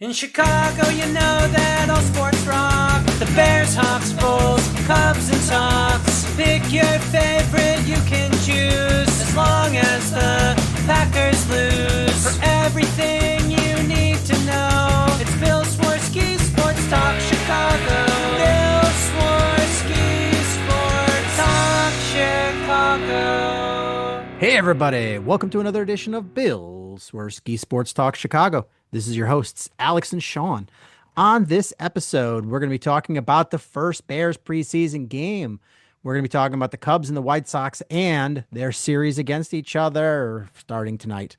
In Chicago, you know that all sports rock. The Bears, Hawks, Bulls, Cubs, and Sox. Pick your favorite, you can choose. As long as the Packers lose. For everything you need to know, it's Bill Swerski Sports Talk Chicago. Bill Swerski Sports Talk Chicago. Hey everybody, welcome to another edition of Bill Swerski Sports Talk Chicago. This is your hosts, Alex and Sean. On this episode, we're going to be talking about the first Bears preseason game. We're going to be talking about the Cubs and the White Sox and their series against each other starting tonight.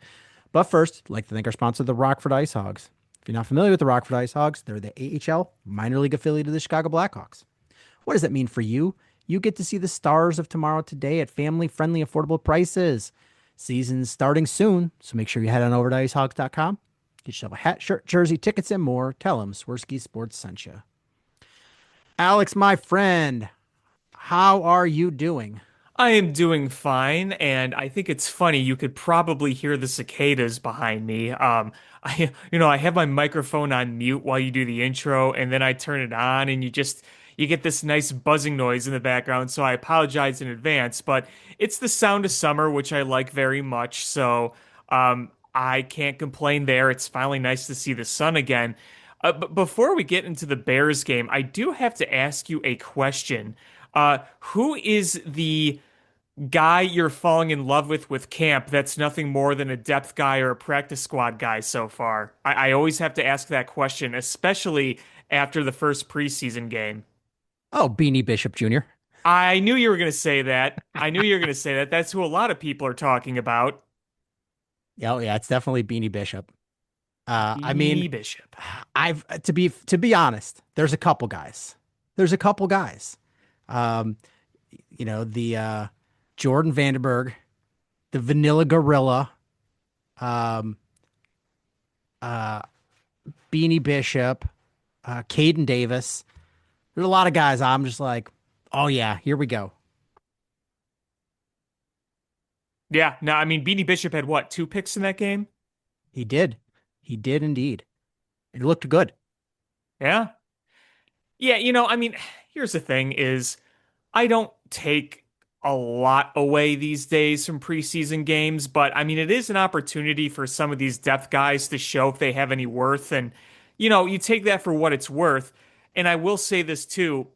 But first, I'd like to thank our sponsor, the Rockford Ice Hogs. If you're not familiar with the Rockford Ice Hogs, they're the AHL minor league affiliate of the Chicago Blackhawks. What does that mean for you? You get to see the stars of tomorrow today at family-friendly, affordable prices. Season's starting soon, so make sure you head on over to icehogs.com. Get yourself a hat, shirt, jersey, tickets, and more. Tell them Swerski Sports sent you. Alex, my friend, how are you doing? I am doing fine, and I think it's funny. You could probably hear the cicadas behind me. I have my microphone on mute while you do the intro, and then I turn it on, and you get this nice buzzing noise in the background. So I apologize in advance, but it's the sound of summer, which I like very much. So I can't complain there. It's finally nice to see the sun again. But before we get into the Bears game, I do have to ask you a question. Who is the guy you're falling in love with camp that's nothing more than a depth guy or a practice squad guy so far? I always have to ask that question, especially after the first preseason game. Oh, Beanie Bishop Jr. I knew you were going to say that. I knew you were going to say that. That's who a lot of people are talking about. Yeah, oh, yeah, it's definitely Beanie Bishop. I mean, Beanie Bishop. I've to be honest, there's a couple guys. There's a couple guys. Um, the Jordan Vandenberg, the Vanilla Gorilla, um, uh, Beanie Bishop, Caden Davis. There's a lot of guys. I'm just like, oh yeah, here we go. Yeah, no, I mean, Beanie Bishop had what, two picks in that game? He did. He did indeed. It looked good. Yeah. Yeah, I mean, here's the thing is I don't take a lot away these days from preseason games, but I mean, it is an opportunity for some of these depth guys to show if they have any worth. And, you take that for what it's worth. And I will say this too.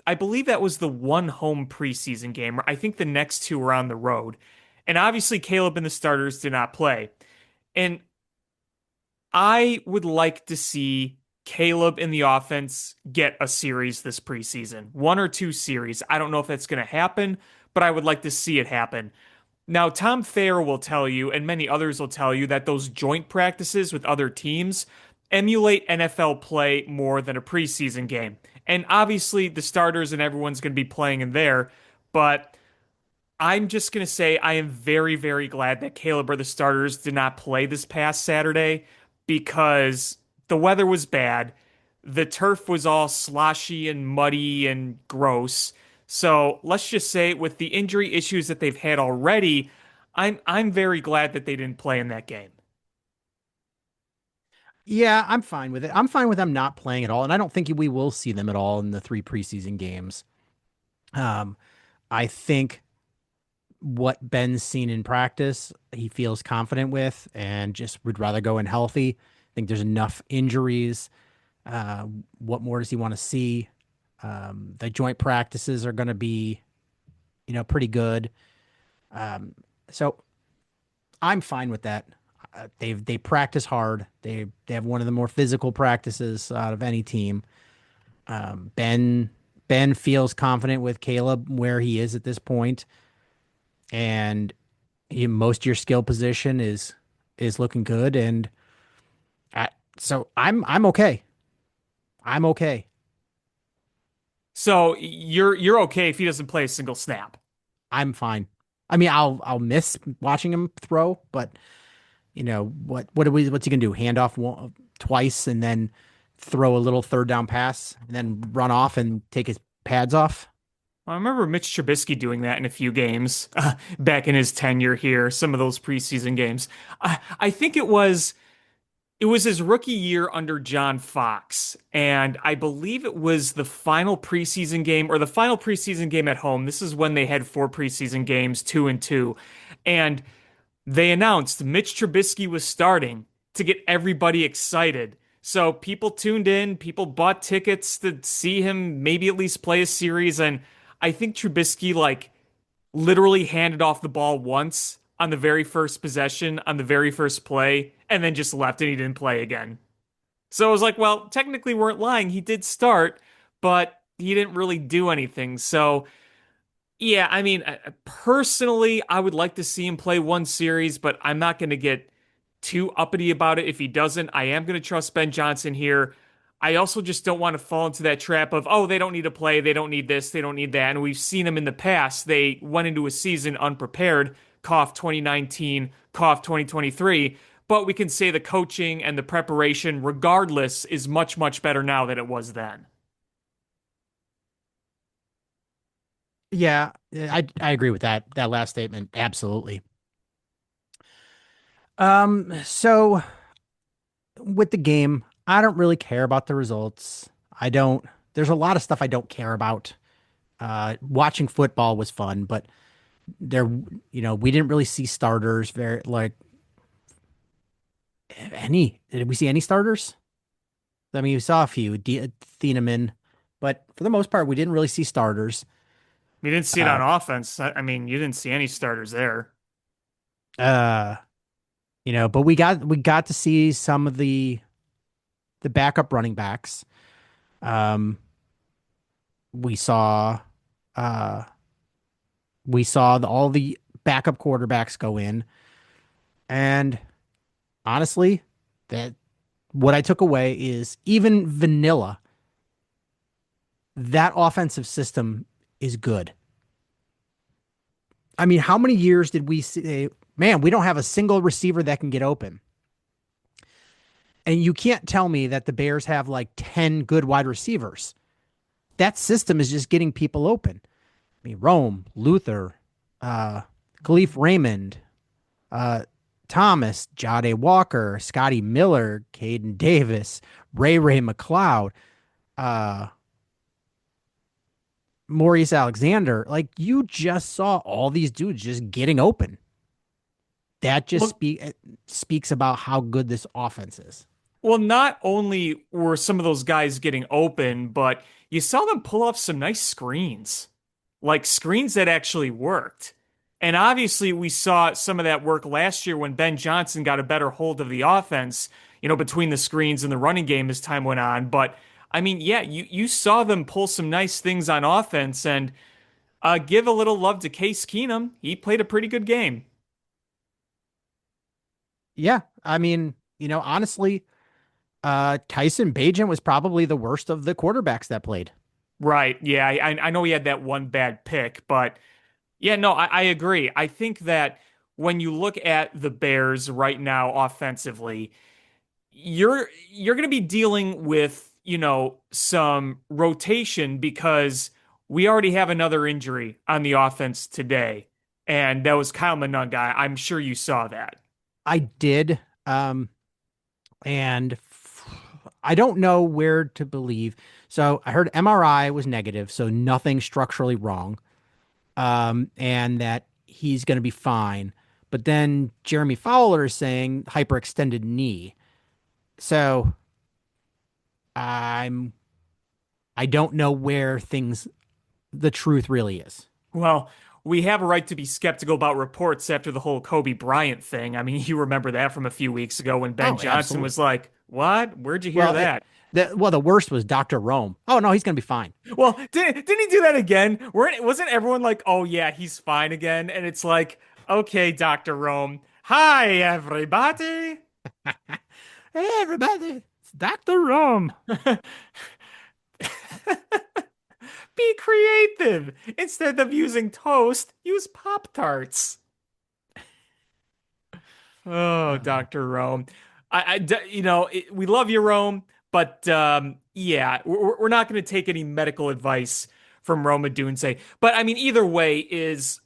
I believe that was the one home preseason game. I think the next two were on the road. And obviously, Caleb and the starters did not play. And I would like to see Caleb in the offense get a series this preseason, one or two series. I don't know if that's going to happen, but I would like to see it happen. Now, Tom Thayer will tell you, and many others will tell you, that those joint practices with other teams emulate NFL play more than a preseason game. And obviously, the starters and everyone's going to be playing in there, but I'm just going to say I am very, very glad that Caleb or the starters did not play this past Saturday because the weather was bad. The turf was all sloshy and muddy and gross. So let's just say with the injury issues that they've had already, I'm very glad that they didn't play in that game. Yeah, I'm fine with it. I'm fine with them not playing at all, and I don't think we will see them at all in the three preseason games. Um, I think what Ben's seen in practice, he feels confident with, and just would rather go in healthy. I think there's enough injuries. What more does he want to see? The joint practices are going to be, pretty good. Um, so I'm fine with that. They practice hard. They have one of the more physical practices out of any team. Ben feels confident with Caleb where he is at this point, and most of your skill position is looking good. And so I'm okay. I'm okay. So you're okay if he doesn't play a single snap. I'm fine. I mean, I'll miss watching him throw, but what's he gonna do? Hand off twice and then throw a little third down pass and then run off and take his pads off? I remember Mitch Trubisky doing that in a few games back in his tenure here, some of those preseason games. I think it was It was his rookie year under John Fox, and I believe it was the final preseason game or the final preseason game at home. This is when they had four preseason games, 2-2, and they announced Mitch Trubisky was starting to get everybody excited. So people tuned in, people bought tickets to see him maybe at least play a series, and I think Trubisky like literally handed off the ball once on the very first possession, on the very first play, and then just left and he didn't play again. So I was like, well, technically we weren't lying. He did start, but he didn't really do anything. So yeah, I mean, personally, I would like to see him play one series, but I'm not going to get too uppity about it if he doesn't. I am going to trust Ben Johnson here. I also just don't want to fall into that trap of, oh, they don't need to play, they don't need this, they don't need that. And we've seen them in the past. They went into a season unprepared, cough 2019, cough 2023. But we can say the coaching and the preparation, regardless, is much, much better now than it was then. Yeah, I agree with that last statement. Absolutely. So with the game, I don't really care about the results. I don't, there's a lot of stuff I don't care about. Watching football was fun, but there, we didn't really see starters very like any. Did we see any starters? I mean, we saw a few, Thieneman, but for the most part, we didn't really see starters. We didn't see it on Uh, offense. I mean, you didn't see any starters there. uh, but we got to see some of the backup running backs. Um, we saw, uh, all the backup quarterbacks go in, and honestly, that what I took away is even vanilla, that offensive system is good. I mean, how many years did we say, man, we don't have a single receiver that can get open? And you can't tell me that the Bears have like 10 good wide receivers. That system is just getting people open. I mean, Rome, Luther, uh, Khalif Raymond, uh, Thomas, Jade Walker, Scotty Miller, Caden Davis, Ray McLeod, uh, Maurice Alexander. Like you just saw all these dudes just getting open. That just Well, speaks about how good this offense is. well, not only were some of those guys getting open, but you saw them pull off some nice screens, like screens that actually worked. And obviously, we saw some of that work last year when Ben Johnson got a better hold of the offense, between the screens and the running game as time went on. But I mean, yeah, you saw them pull some nice things on offense and give a little love to Case Keenum. He played a pretty good game. Yeah, I mean, honestly, Tyson Bagent was probably the worst of the quarterbacks that played. Right. Yeah, I know he had that one bad pick, but yeah, no, I agree. I think that when you look at the Bears right now offensively, you're going to be dealing with, some rotation because we already have another injury on the offense today, and that was Kyle Monunga. I'm sure you saw that. I did, and I don't know where to believe. So I heard MRI was negative, so nothing structurally wrong, and that he's going to be fine. But then Jeremy Fowler is saying hyperextended knee. So I'm I don't know where the truth really is. Well, we have a right to be skeptical about reports after the whole Kobe Bryant thing. I mean, you remember that from a few weeks ago when Ben Oh, Johnson absolutely. was like, "What? Where'd you hear Well, that?" the worst was Dr. Rome. Oh no, he's going to be fine. Well, didn't he do that again? Wasn't everyone like, "Oh yeah, he's fine again"? And it's like, "Okay, Dr. Rome. Hi, everybody." Hey everybody, it's Dr. Rome. Be creative. Instead of using toast, use Pop-Tarts. Oh, Uh, Dr. Rome. We love you, Rome, but yeah, we're not going to take any medical advice from Roma Dunze. But I mean, either way is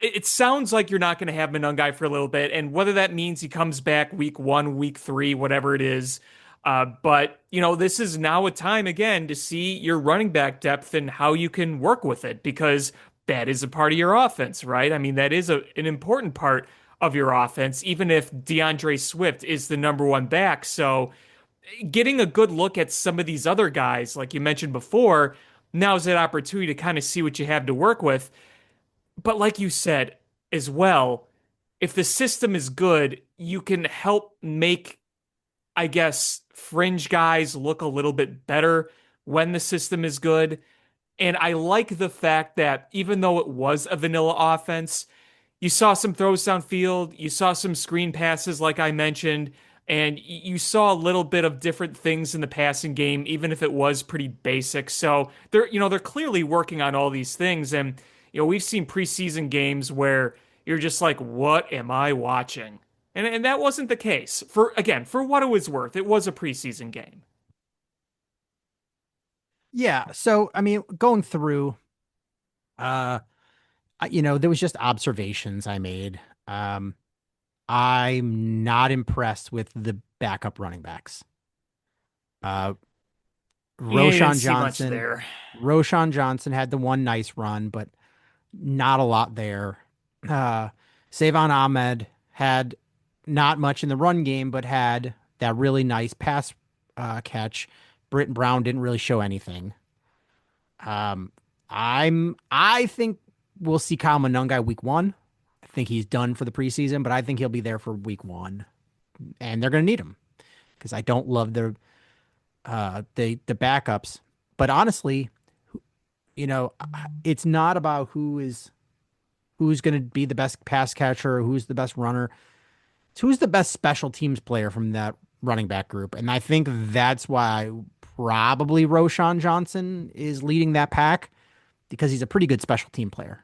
it sounds like you're not going to have Monangai for a little bit, and whether that means he comes back week 1, week 3, whatever it is. But this is now a time again to see your running back depth and how you can work with it because that is a part of your offense, right? I mean, that is an important part of your offense, even if DeAndre Swift is the number one back. So getting a good look at some of these other guys, like you mentioned before, now's that opportunity to kind of see what you have to work with. But like you said as well, if the system is good, you can help make, I guess, fringe guys look a little bit better when the system is good. And I like the fact that even though it was a vanilla offense, you saw some throws downfield, you saw some screen passes, like I mentioned, and you saw a little bit of different things in the passing game, even if it was pretty basic. So they're clearly working on all these things. And, we've seen preseason games where you're just like, what am I watching? And that wasn't the case. For what it was worth, it was a preseason game. Yeah. So, I mean, going through, there was just observations I made. I'm not impressed with the backup running backs. Uh, Yeah, you didn't Roshan see much Johnson, there. Roshan Johnson had the one nice run, but not a lot there. Uh, Savon Ahmed had not much in the run game, but had that really nice pass catch. Britton Brown didn't really show anything. Um, I think we'll see Kyle Monangai week 1. I think he's done for the preseason, but I think he'll be there for week 1, and they're going to need him because I don't love the backups. But honestly, it's not about who's going to be the best pass catcher or who's the best runner. It's who's the best special teams player from that running back group. And I think that's why probably Roshan Johnson is leading that pack because he's a pretty good special team player.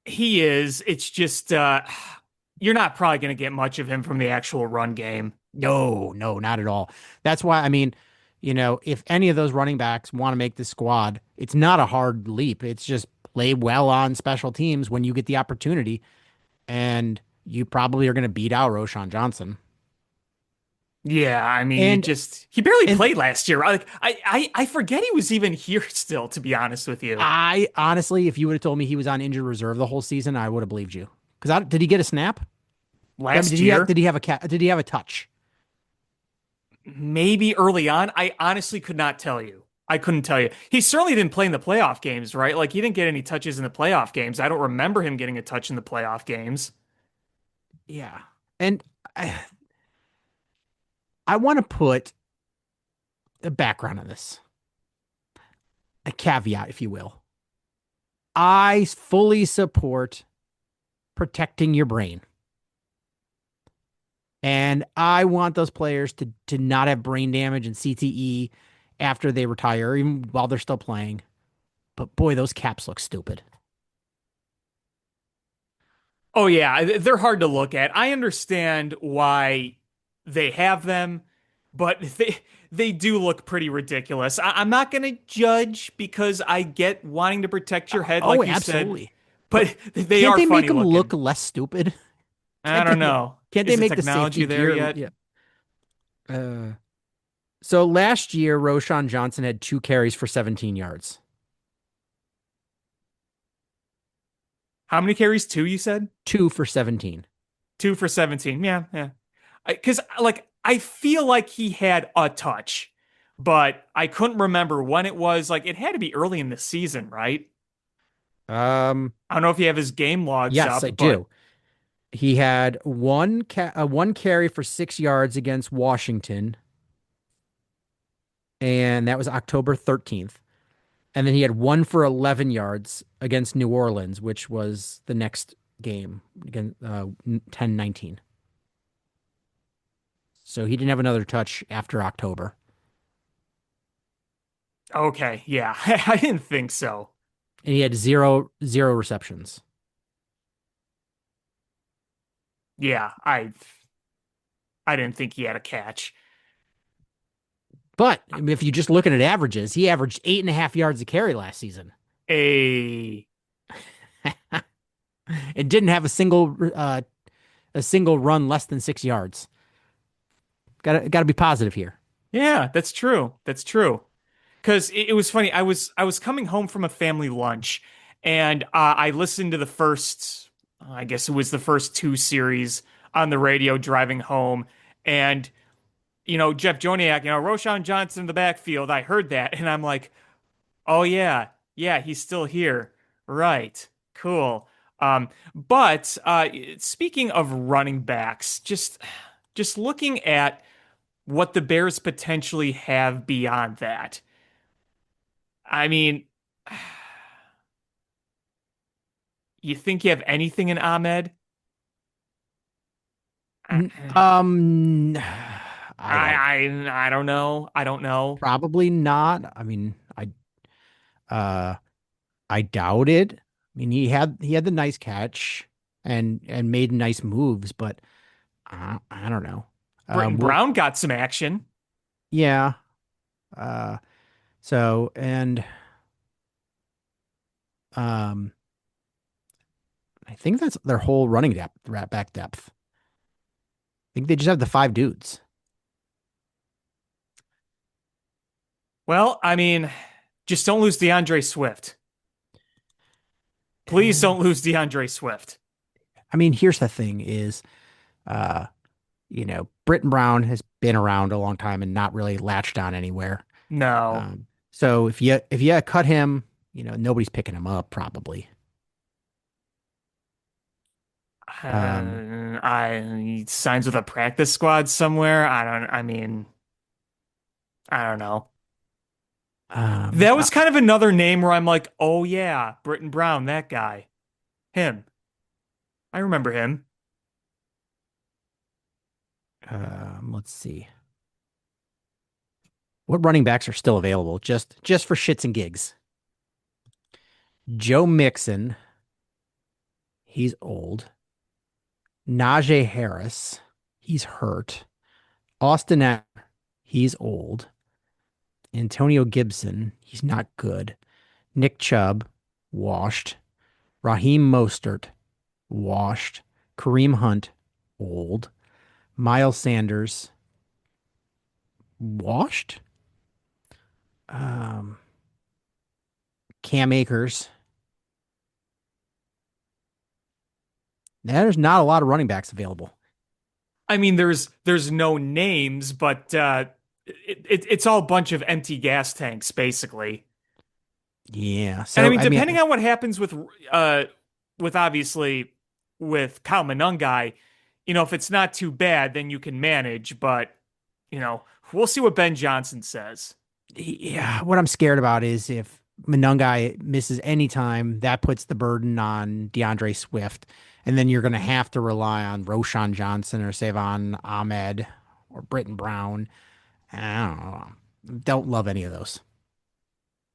He is. It's just you're not probably going to get much of him from the actual run game. No, no, not at all. That's why, I mean, if any of those running backs want to make the squad, it's not a hard leap. It's just play well on special teams when you get the opportunity. And you probably are going to beat out Roshan Johnson. Yeah, I mean, And he barely and played last year. Like I forget he was even here still, to be honest with you. I honestly, if you would have told me he was on injured reserve the whole season, I would have believed you. Because did he get a snap? I mean, Last year, did he have a touch? maybe early on, I honestly could not tell you. I couldn't tell you. He certainly didn't play in the playoff games, right? Like he didn't get any touches in the playoff games. I don't remember him getting a touch in the playoff games. Yeah. And I want to put a background on this, a caveat, if you will. I fully support protecting your brain. And I want those players to not have brain damage and CTE after they retire, even while they're still playing. But boy, those caps look stupid. Oh yeah, they're hard to look at. I understand why they have them, but they do look pretty ridiculous. I'm not going to judge because I get wanting to protect your head, Oh, like you said, absolutely. But but they can't are they make funny them look looking. less stupid? I don't know. Can't they Is the make the safety technology there gear? yet? Yeah. Uh, so last year, Roshan Johnson had 2 carries for 17 yards. How many carries? Two, you said? 2 for 17. Two for 17. Yeah, yeah. Because like I feel like he had a touch, but I couldn't remember when it was. Like it had to be early in the season, right? Um, I don't know if you have his game logs yes, I up, but do. He had one carry for 6 yards against Washington, and that was October 13th. And then he had 1 for 11 yards against New Orleans, which was the next game again, 10-19. So he didn't have another touch after October. okay, yeah, I didn't think so. And he had zero receptions. Yeah, I didn't think he had a catch. But I mean, if you're just looking at averages, he averaged 8.5 yards a carry last season. A and didn't have a single run less than 6 yards. Got to be positive here. Yeah, that's true. That's true. Because it was funny. I was coming home from a family lunch, and I listened to the first, I guess it was the first two series on the radio driving home, and Jeff Joniak, Roshan Johnson in the backfield. I heard that, and I'm like, oh yeah, yeah, he's still here. Right, cool. But speaking of running backs, just looking at what the Bears potentially have beyond that. I mean, you think you have anything in Ahmed? I, N- Um, I don't I don't know. I don't know. probably not. I mean, uh I doubt it. I mean, he had the nice catch and made nice moves, but I don't know. Britton Well, Brown got some action. yeah. Uh, so and um, I think that's their whole running depth, back depth. I think they just have the five dudes. Well, I mean, just don't lose DeAndre Swift. Please And don't lose DeAndre Swift. I mean, here's the thing: is uh, Britton Brown has been around a long time and not really latched on anywhere. No. So if you cut him, nobody's picking him up probably. Um, He signs with a practice squad somewhere. I mean, I don't know. um, That uh, was kind of another name where I'm like, oh yeah, Britton Brown, that guy. Him. I remember him. let's see. What running backs are still available? Just for shits and gigs. Joe Mixon, he's old. Najee Harris, he's hurt. Austin Eckler, he's old. Antonio Gibson, he's not good. Nick Chubb, washed. Raheem Mostert, washed. Kareem Hunt, old. Miles Sanders, washed. Um, Cam Akers. There's not a lot of running backs available. I mean, there's no names, but it's all a bunch of empty gas tanks, basically. Yeah. And I So mean, I depending mean, on what happens with obviously with Kyle Monangai, if it's not too bad, then you can manage. But we'll see what Ben Johnson says. yeah, what I'm scared about is if Monangai misses any time, that puts the burden on DeAndre Swift, and then you're going to have to rely on Roshan Johnson or Savon Ahmed or Britton Brown. I don't know. Don't love any of those.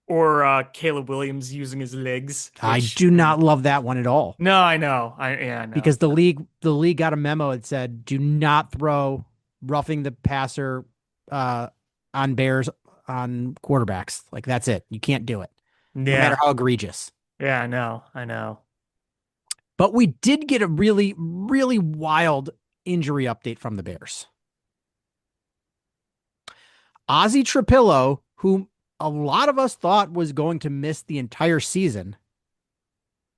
Or Caleb Williams using his legs, I which do not love that one at all no, I know, I know. because the league got a memo that said do not throw roughing the passer uh, on Bears on quarterbacks. Like that's it. You can't do it, no matter Yeah, how egregious. yeah, I know. But we did get a really, really wild injury update from the Bears. Ozzy Trapillo, who a lot of us thought was going to miss the entire season,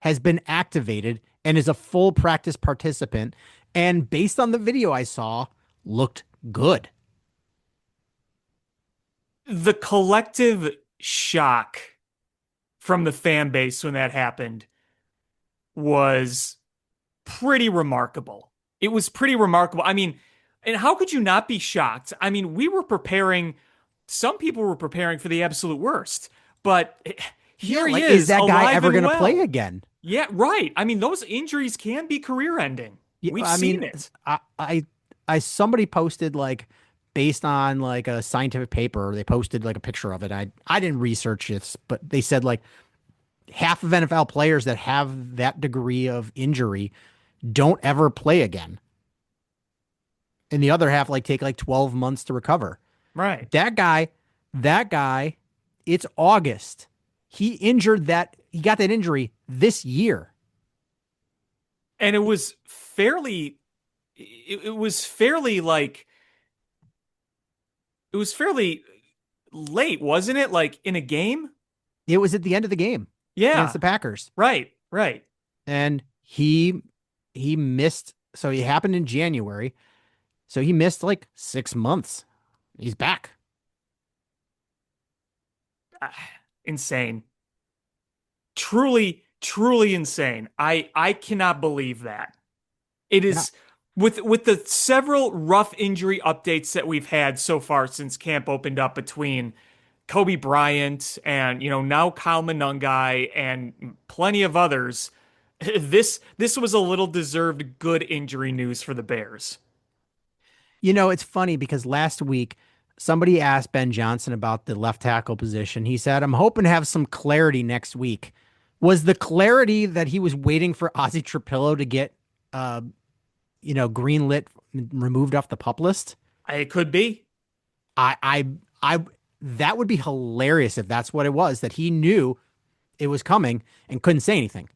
has been activated and is a full practice participant. And based on the video I saw, looked good. The collective shock from the fan base when that happened was pretty remarkable. It was pretty remarkable. I mean, and how could you not be shocked? I mean, some people were preparing for the absolute worst, but Yeah, here he like, is is, that guy alive ever and going to play well. again? Yeah, right. I mean, those injuries can be career ending. Yeah, We've I seen mean, it. I somebody posted like based on like a scientific paper, they posted like a picture of it. I didn't research this, but they said like half of NFL players that have that degree of injury don't ever play again. And the other half like take like 12 months to recover. Right. That guy, it's August. He got that injury this year. And it was fairly like it was fairly late, wasn't it? Like in a game? It was at the end of the game against Yeah, the Packers, right, right. and he missed. So it happened in January. So he missed like 6 months. He's back. Ah, insane. Truly, truly insane. I cannot believe that. It Yeah. is with the several rough injury updates that we've had so far since camp opened up between Kobe Bryant and now Kyle Monangai and plenty of others. This was a little deserved good injury news for the Bears. It's funny because last week somebody asked Ben Johnson about the left tackle position. He said, I'm hoping to have some clarity next week. Was the clarity that he was waiting for Ozzy Trapillo to get, uh, greenlit, removed off the pup list? It could be. I, I, I, that would be hilarious if that's what it was, that he knew it was coming and couldn't say anything.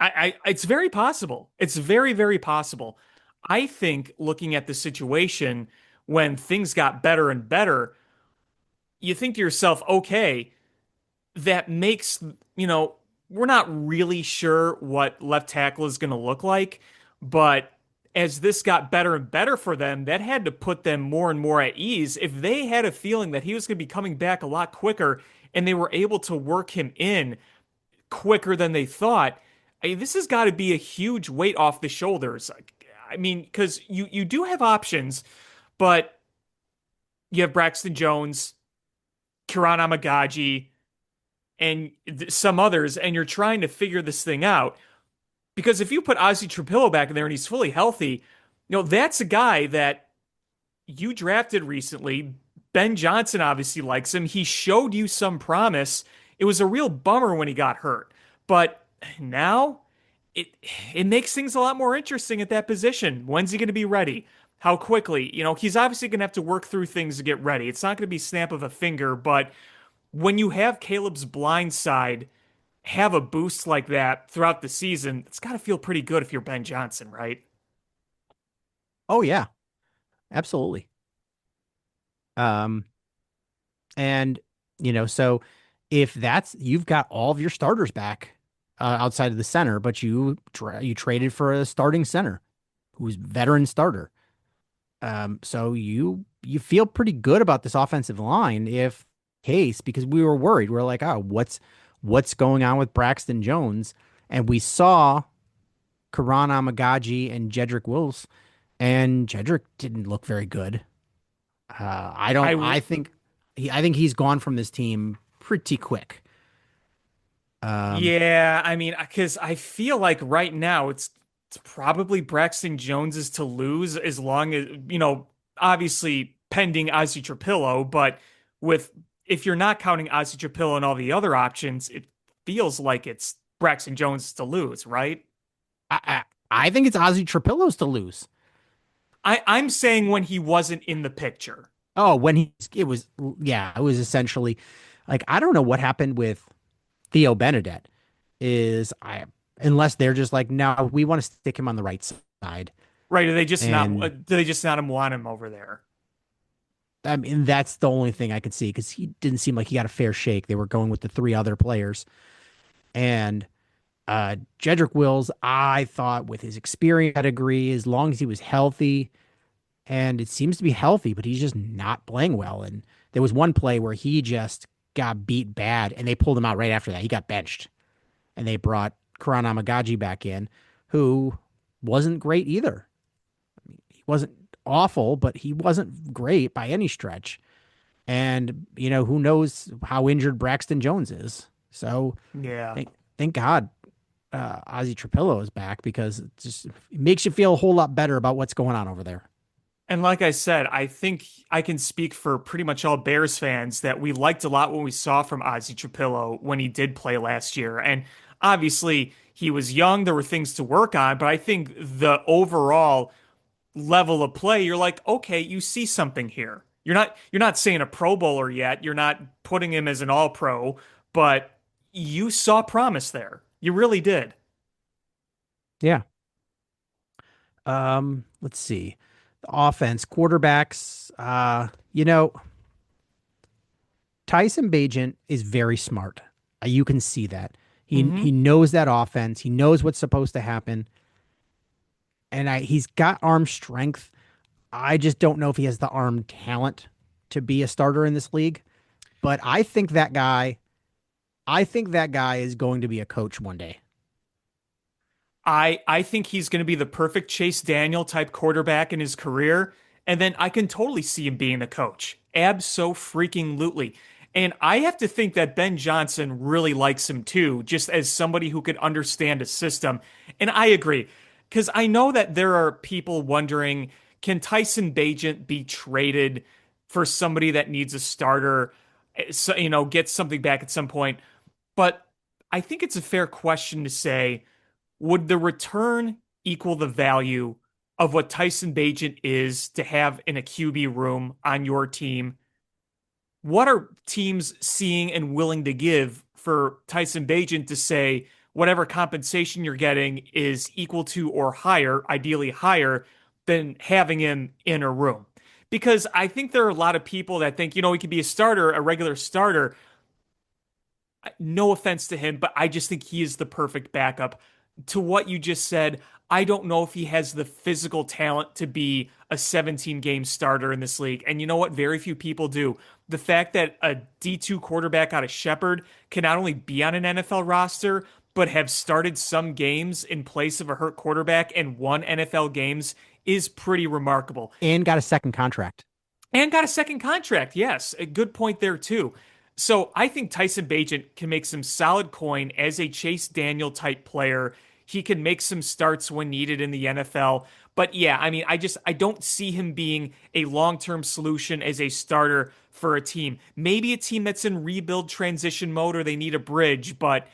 It's very possible. It's very, very possible. I think looking at the situation when things got better and better, you think to yourself, okay, that makes, we're not really sure what left tackle is going to look like, but as this got better and better for them, that had to put them more and more at ease. If they had a feeling that he was going to be coming back a lot quicker and they were able to work him in quicker than they thought, this has got to be a huge weight off the shoulders. I mean, because you do have options, but you have Braxton Jones, Kiran Amagaji, and some others, and you're trying to figure this thing out. Because if you put Ozzy Trapillo back in there and he's fully healthy, that's a guy that you drafted recently. Ben Johnson obviously likes him. He showed you some promise. It was a real bummer when he got hurt. But now it it makes things a lot more interesting at that position. When's he going to be ready? How quickly? He's obviously going to have to work through things to get ready. It's not going to be snap of a finger, but when you have Caleb's blind side have a boost like that throughout the season, it's got to feel pretty good if you're Ben Johnson, right? Oh yeah, absolutely. Um, and so if that's you've got all of your starters back outside of the center, but you traded for a starting center who's veteran starter. So you feel pretty good about this offensive line if case because we were worried. We're like, oh, what's going on with Braxton Jones? And we saw Karan Amagaji and Jedrick Wills, and Jedrick didn't look very good. I don't. I I think he's gone from this team pretty quick. Um, Yeah, I mean, because I feel like right now it's probably Braxton Jones's to lose as long as, obviously pending Ozzy Trapillo, but with if you're not counting Ozzy Trapillo and all the other options, it feels like it's Braxton Jones to lose, right? I think it's Ozzy Trapillo's to lose. I'm saying when he wasn't in the picture. Oh, when it was, yeah, it was essentially like I don't know what happened with Theo Benedette. Is I unless they're just like, no, we want to stick him on the right side, Right? Do they just not and do they just not want him over there? I mean that's the only thing I could see because he didn't seem like he got a fair shake. They were going with the three other players, and Jedrick Wills, I thought with his experience pedigree, as long as he was healthy, and it seems to be healthy, but he's just not playing well. And there was one play where he just got beat bad, and they pulled him out right after that. He got benched, and they brought Karan Amagaji back in, who wasn't great either. He wasn't awful, but he wasn't great by any stretch. And who knows how injured Braxton Jones is. So Yeah. thank God Ozzy Trapillo is back because it makes you feel a whole lot better about what's going on over there. And like I said, I think I can speak for pretty much all Bears fans that we liked a lot what we saw from Ozzy Trapillo when he did play last year. And obviously, he was young, there were things to work on, but I think the overall level of play, you're like, okay, you see something here. You're not saying a Pro Bowler yet, you're not putting him as an all-pro, but you saw promise there. You really did. Yeah. Let's see. The offense, quarterbacks, Tyson Bagent is very smart. You can see that. He Hmm. knows that offense. He knows what's supposed to happen. And he's got arm strength. I just don't know if he has the arm talent to be a starter in this league. But I think that guy is going to be a coach one day. I think he's going to be the perfect Chase Daniel type quarterback in his career, and then I can totally see him being the coach. Abso-freaking-lutely. And I have to think that Ben Johnson really likes him too, just as somebody who could understand a system. And I agree, because I know that there are people wondering, can Tyson Bagent be traded for somebody that needs a starter, so, get something back at some point? But I think it's a fair question to say, would the return equal the value of what Tyson Bagent is to have in a QB room on your team? What are teams seeing and willing to give for Tyson Bagent to say whatever compensation you're getting is equal to or higher, ideally higher, than having him in a room? Because I think there are a lot of people that think, he could be a starter, a regular starter, no offense to him, but I just think he is the perfect backup. To what you just said, I don't know if he has the physical talent to be a 17 game starter in this league. And you know what? Very few people do. The fact that a D2 quarterback out of Shepherd can not only be on an NFL roster, but have started some games in place of a hurt quarterback and won NFL games is pretty remarkable. And got a second contract. And got a second contract. Yes, a good point there too. So I think Tyson Bagent can make some solid coin as a Chase Daniel type player. He can make some starts when needed in the NFL. But yeah, I mean, I don't see him being a long-term solution as a starter for a team. Maybe a team that's in rebuild transition mode or they need a bridge, but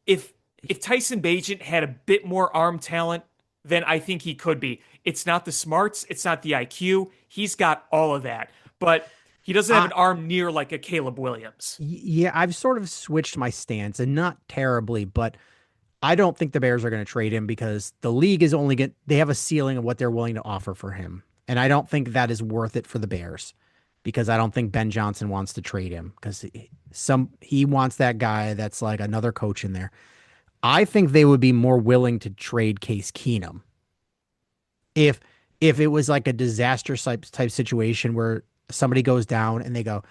if if Tyson Bagent had a bit more arm talent, then I think he could be. It's not the smarts, it's not the IQ. He's got all of that, but he doesn't have I an arm near like a Caleb Williams. Yeah, I've sort of switched my stance, and not terribly, but I don't think the Bears are going to trade him because the league is only get they have a ceiling of what they're willing to offer for him. And I don't think that is worth it for the Bears because I don't think Ben Johnson wants to trade him because he wants that guy that's like another coach in there. I think they would be more willing to trade Case Keenum if it was like a disaster type situation where somebody goes down and they go,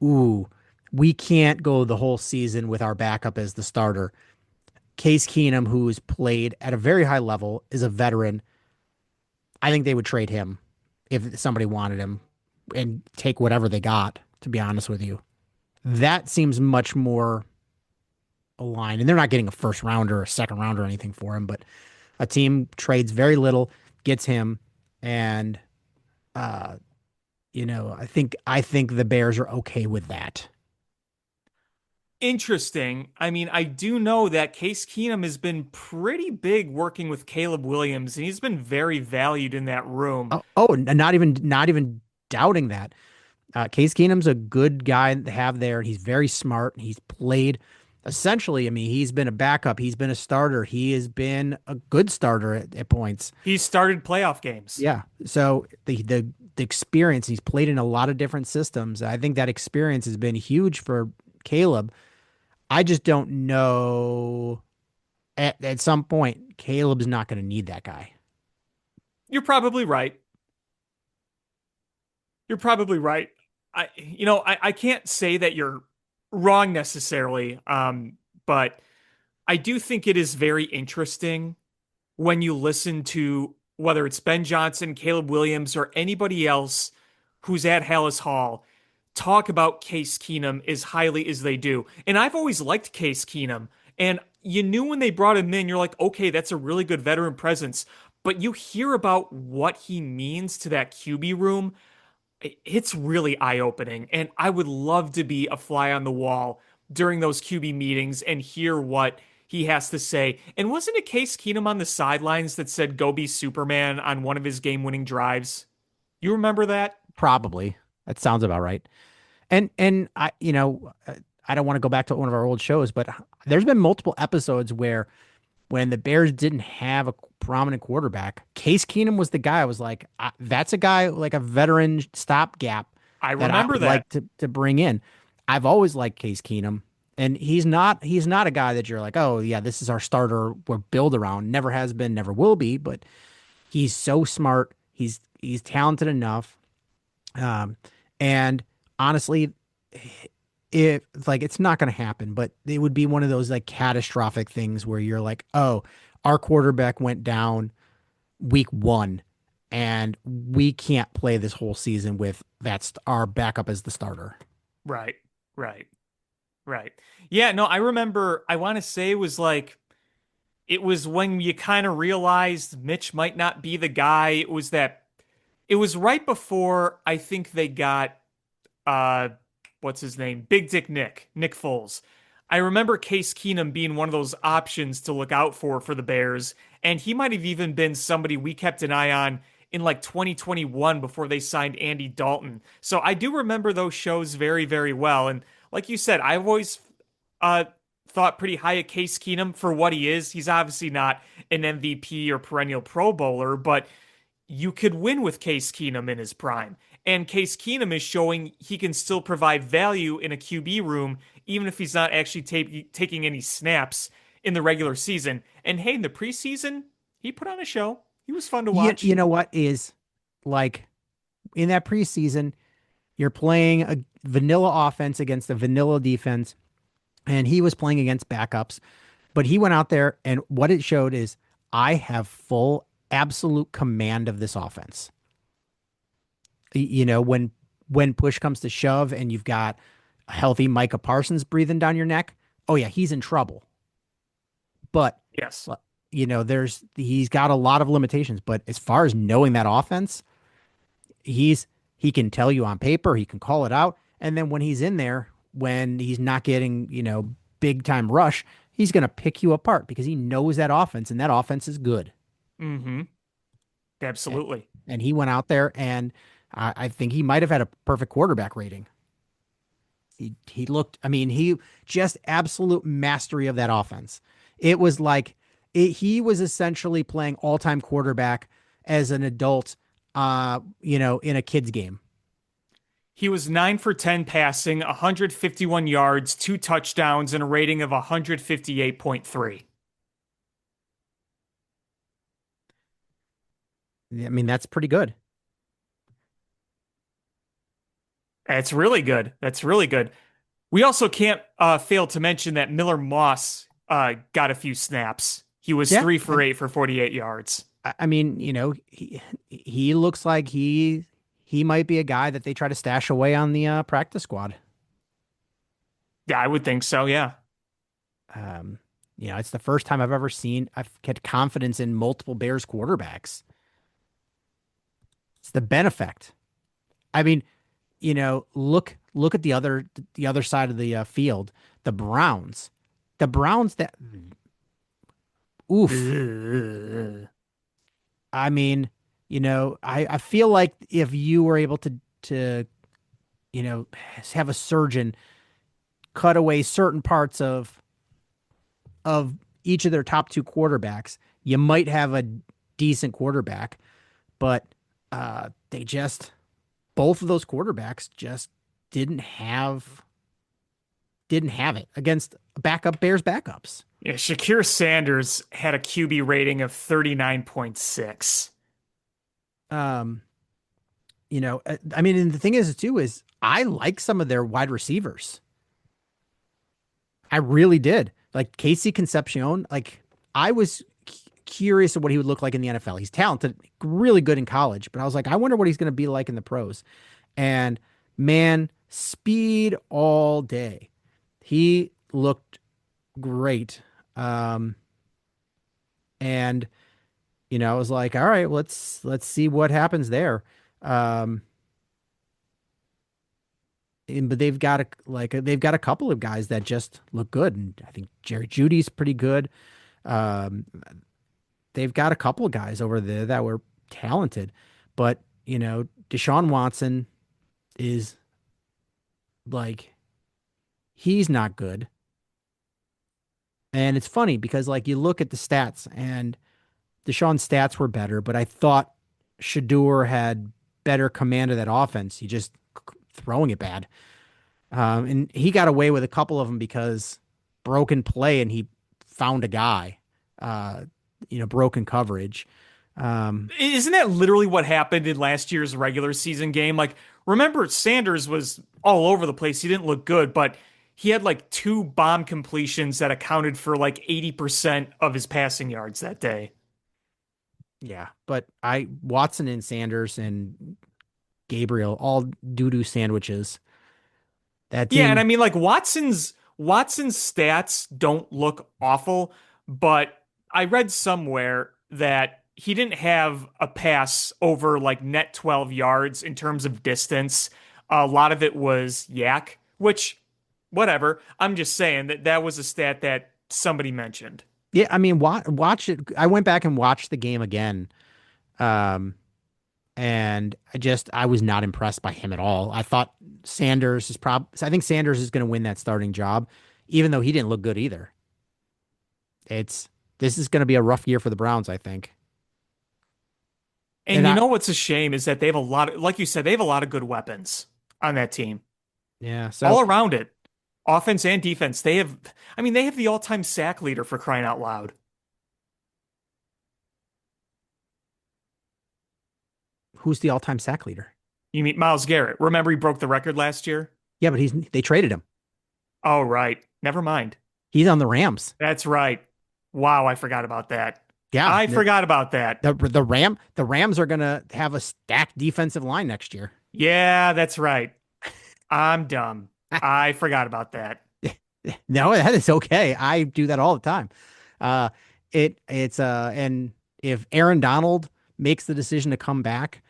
"Ooh, we can't go the whole season with our backup as the starter." Case Keenum, who's played at a very high level, is a veteran. I think they would trade him if somebody wanted him and take whatever they got, to be honest with you. That seems much more aligned. And they're not getting a first rounder or a second rounder or anything for him, but a team trades very little, gets him, and uh, I think the Bears are okay with that. Interesting. I mean, I do know that Case Keenum has been pretty big working with Caleb Williams, and he's been very valued in that room. Not even doubting that. Case Keenum's a good guy to have there, and he's very smart. He's played essentially. I mean, he's been a backup. He's been a starter. He has been a good starter at points. He's started playoff games. Yeah. So the experience. He's played in a lot of different systems. I think that experience has been huge for Caleb. I just don't know. At some point, Caleb's not going to need that guy. You're probably right. You're probably right. I can't say that you're wrong necessarily, but I do think it is very interesting when you listen to whether it's Ben Johnson, Caleb Williams, or anybody else who's at Hallis Hall talk about Case Keenum as highly as they do. And I've always liked Case Keenum. And you knew when they brought him in, you're like, okay, that's a really good veteran presence. But you hear about what he means to that QB room, it's really eye-opening. And I would love to be a fly on the wall during those QB meetings and hear what he has to say. And wasn't it Case Keenum on the sidelines that said, go be Superman on one of his game-winning drives? You remember that? Probably. That sounds about right. And I don't want to go back to one of our old shows, but there's been multiple episodes where when the Bears didn't have a prominent quarterback, Case Keenum was the guy. I was like, that's a guy like a veteran stopgap I that I remember would that. like to bring in. I've always liked Case Keenum, and he's not a guy that you're like, oh yeah, this is our starter. We're build around. Never has been, never will be. But he's so smart. He's talented enough. Um, and honestly, if like it's not going to happen, but it would be one of those like catastrophic things where you're like, oh, our quarterback went down week 1 and we can't play this whole season with that's our backup as the starter. Right, right, right. Yeah, no, I remember, I want to say it was when you kind of realized Mitch might not be the guy. It was right before I think they got uh what's his name? Big Dick Nick Foles. I remember Case Keenum being one of those options to look out for the Bears, and he might have even been somebody we kept an eye on in like 2021 before they signed Andy Dalton. So I do remember those shows very, very well. And like you said, I've always uh thought pretty high of Case Keenum for what he is. He's obviously not an MVP or perennial Pro Bowler, but you could win with Case Keenum in his prime. And Case Keenum is showing he can still provide value in a QB room, even if he's not actually taking any snaps in the regular season. And hey, in the preseason, he put on a show. He was fun to You watch. know what is like in that preseason, you're playing a vanilla offense against a vanilla defense, and he was playing against backups, but he went out there and what it showed is I have full absolute command of this offense. You know, when push comes to shove and you've got a healthy Micah Parsons breathing down your neck, oh yeah, he's in trouble. But Yes. you know, he's got a lot of limitations. But as far as knowing that offense, he can tell you on paper, he can call it out, and then when he's in there, when he's not getting big time rush, he's going to pick you apart because he knows that offense, and that offense is good. Mm-hmm. And, Absolutely. and he went out there, and I think he might have had a perfect quarterback rating. He looked, I mean, he just absolute mastery of that offense. It was like he was essentially playing all time quarterback as an adult, in a kid's game. He was 9 for 10 passing, 151 yards, 2 touchdowns, and a rating of 158.3. I mean, that's pretty good. That's really good. That's really good. We also can't fail to mention that Miller Moss got a few snaps. He was Yeah. 3 for 8 for 48 yards. I mean, he looks like he might be a guy that they try to stash away on the practice squad. Yeah, I would think so. Yeah. Um, it's the first time I've had confidence in multiple Bears quarterbacks. It's the Ben effect. I mean, look at the other side of the field. The Browns, that oof. I mean, I feel like if you were able to you know have a surgeon cut away certain parts of each of their top two quarterbacks, you might have a decent quarterback. But they just both of those quarterbacks just didn't have didn't have it against backup Bears backups. Yeah. Shakir Sanders had a QB rating of 39.6. Um, I mean, and the thing is too is I like some of their wide receivers. I really did. Like Casey Concepcion, like I was curious of what he would look like in the NFL. He's talented, really good in college, but I was like, I wonder what he's going to be like in the pros. And man, speed all day. He looked great. And I was like, all right, let's see what happens there. Um, but they've got a couple of guys that just look good, and I think Jerry Judy's pretty good. Um, they've got a couple of guys over there that were talented, but Deshaun Watson is like he's not good. And it's funny because like you look at the stats and Deshaun's stats were better, but I thought Shador had better command of that offense. He just throwing it bad. And he got away with a couple of them because broken play and he found a guy, uh, broken coverage. Um, Isn't that literally what happened in last year's regular season game? Like, remember, Sanders was all over the place. He didn't look good, but he had like two bomb completions that accounted for like 80% of his passing yards that day. yeah, but Watson and Sanders and Gabriel all doo-doo sandwiches. That Yeah, and I team, mean, like Watson's stats don't look awful, but I read somewhere that he didn't have a pass over like net 12 yards in terms of distance. A lot of it was yak, which whatever. I'm just saying that that was a stat that somebody mentioned. yeah, I mean, watch it. I went back and watched the game again. Um, and I was not impressed by him at all. I thought I think Sanders is going to win that starting job, even though he didn't look good either. It's this is going to be a rough year for the Browns, I think. And And you I know what's a shame is that they have a lot of, like you said, they have a lot of good weapons on that team. Yeah, All so around it. Offense and defense. I mean, they have the all-time sack leader for crying out loud. who's the all-time sack leader? You mean Miles Garrett. Remember he broke the record last year? Yeah, but they traded him. Oh, right. Never mind. He's on the Rams. That's right. Wow, I forgot about that. Yeah, I forgot about that. the Rams are going to have a stacked defensive line next year. Yeah, that's right. I'm dumb. I forgot about that. No, that is okay. I do that all the time. Uh, and if Aaron Donald makes the decision to come back,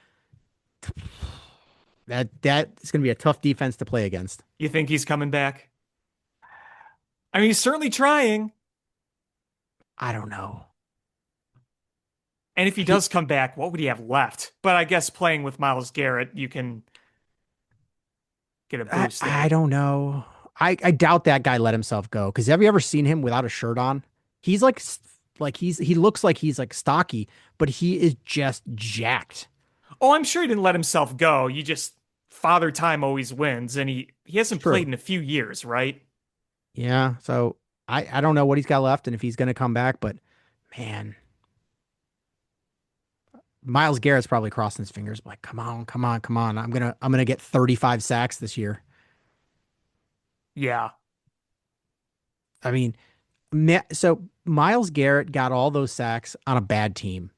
that is going to be a tough defense to play against. You think he's coming back? I mean, he's certainly trying. I don't know. And if he He, does come back, what would he have left? But I guess playing with Miles Garrett, you can get a boost I there. don't know. I doubt that guy let himself go because have you ever seen him without a shirt on? He's he looks like he's like stocky, but he is just jacked. Oh, I'm sure he didn't let himself go. You just father time always wins, and he It's hasn't played true. in a few years, right? Yeah. So I don't know what he's got left and if he's going to come back, but man, Miles Garrett's probably crossing his fingers like, come on, come on, come on. I'm gonna get 35 sacks this year. Yeah. I mean, so Miles Garrett got all those sacks on a bad team.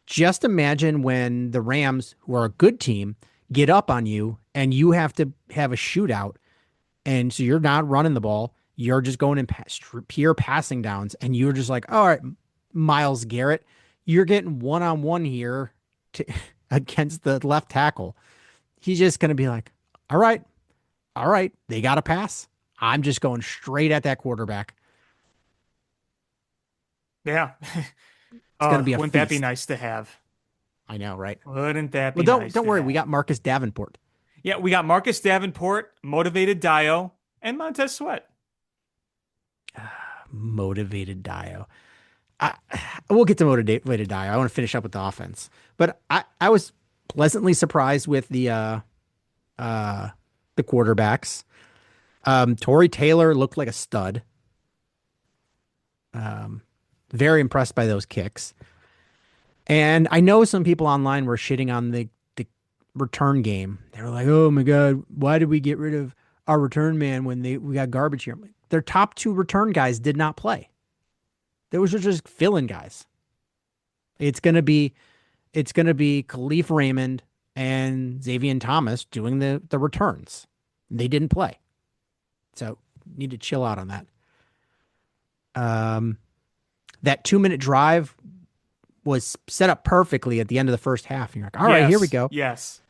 Just imagine when the Rams, who are a good team, get up on you and you have to have a shootout. And so you're not running the ball. You're just going in pure passing downs. And you're just like, all right, Miles Garrett, you're getting one on one here to, against the left tackle. He's just going to be like, all right, all right, they got to pass. I'm just going straight at that quarterback. Yeah. It's going to be a Wouldn't that be feast. nice to have? I know, right? Wouldn't that Well, be don't nice don't to worry. We have? got Marcus Davenport. Yeah, we got Marcus Davenport, Motivated Dio, and Montez Sweat. Motivated Dio. I, we'll get to motivated Dio. I want to finish up with the offense, but I was pleasantly surprised with uh the quarterbacks. Torrey Taylor looked like a stud. Um, very impressed by those kicks. And I know some people online were shitting on the return game. They were like, "Oh my god, why did we get rid of our return man when we got garbage here?" I'm like, their top two return guys did not play. Those are just fill-in guys. It's gonna be Khalif Raymond and Xavier Thomas doing the returns. They didn't play, so need to chill out on that. Um, that 2 minute drive was set up perfectly at the end of the first half. And you're like, all right, here we Yes, go. yes.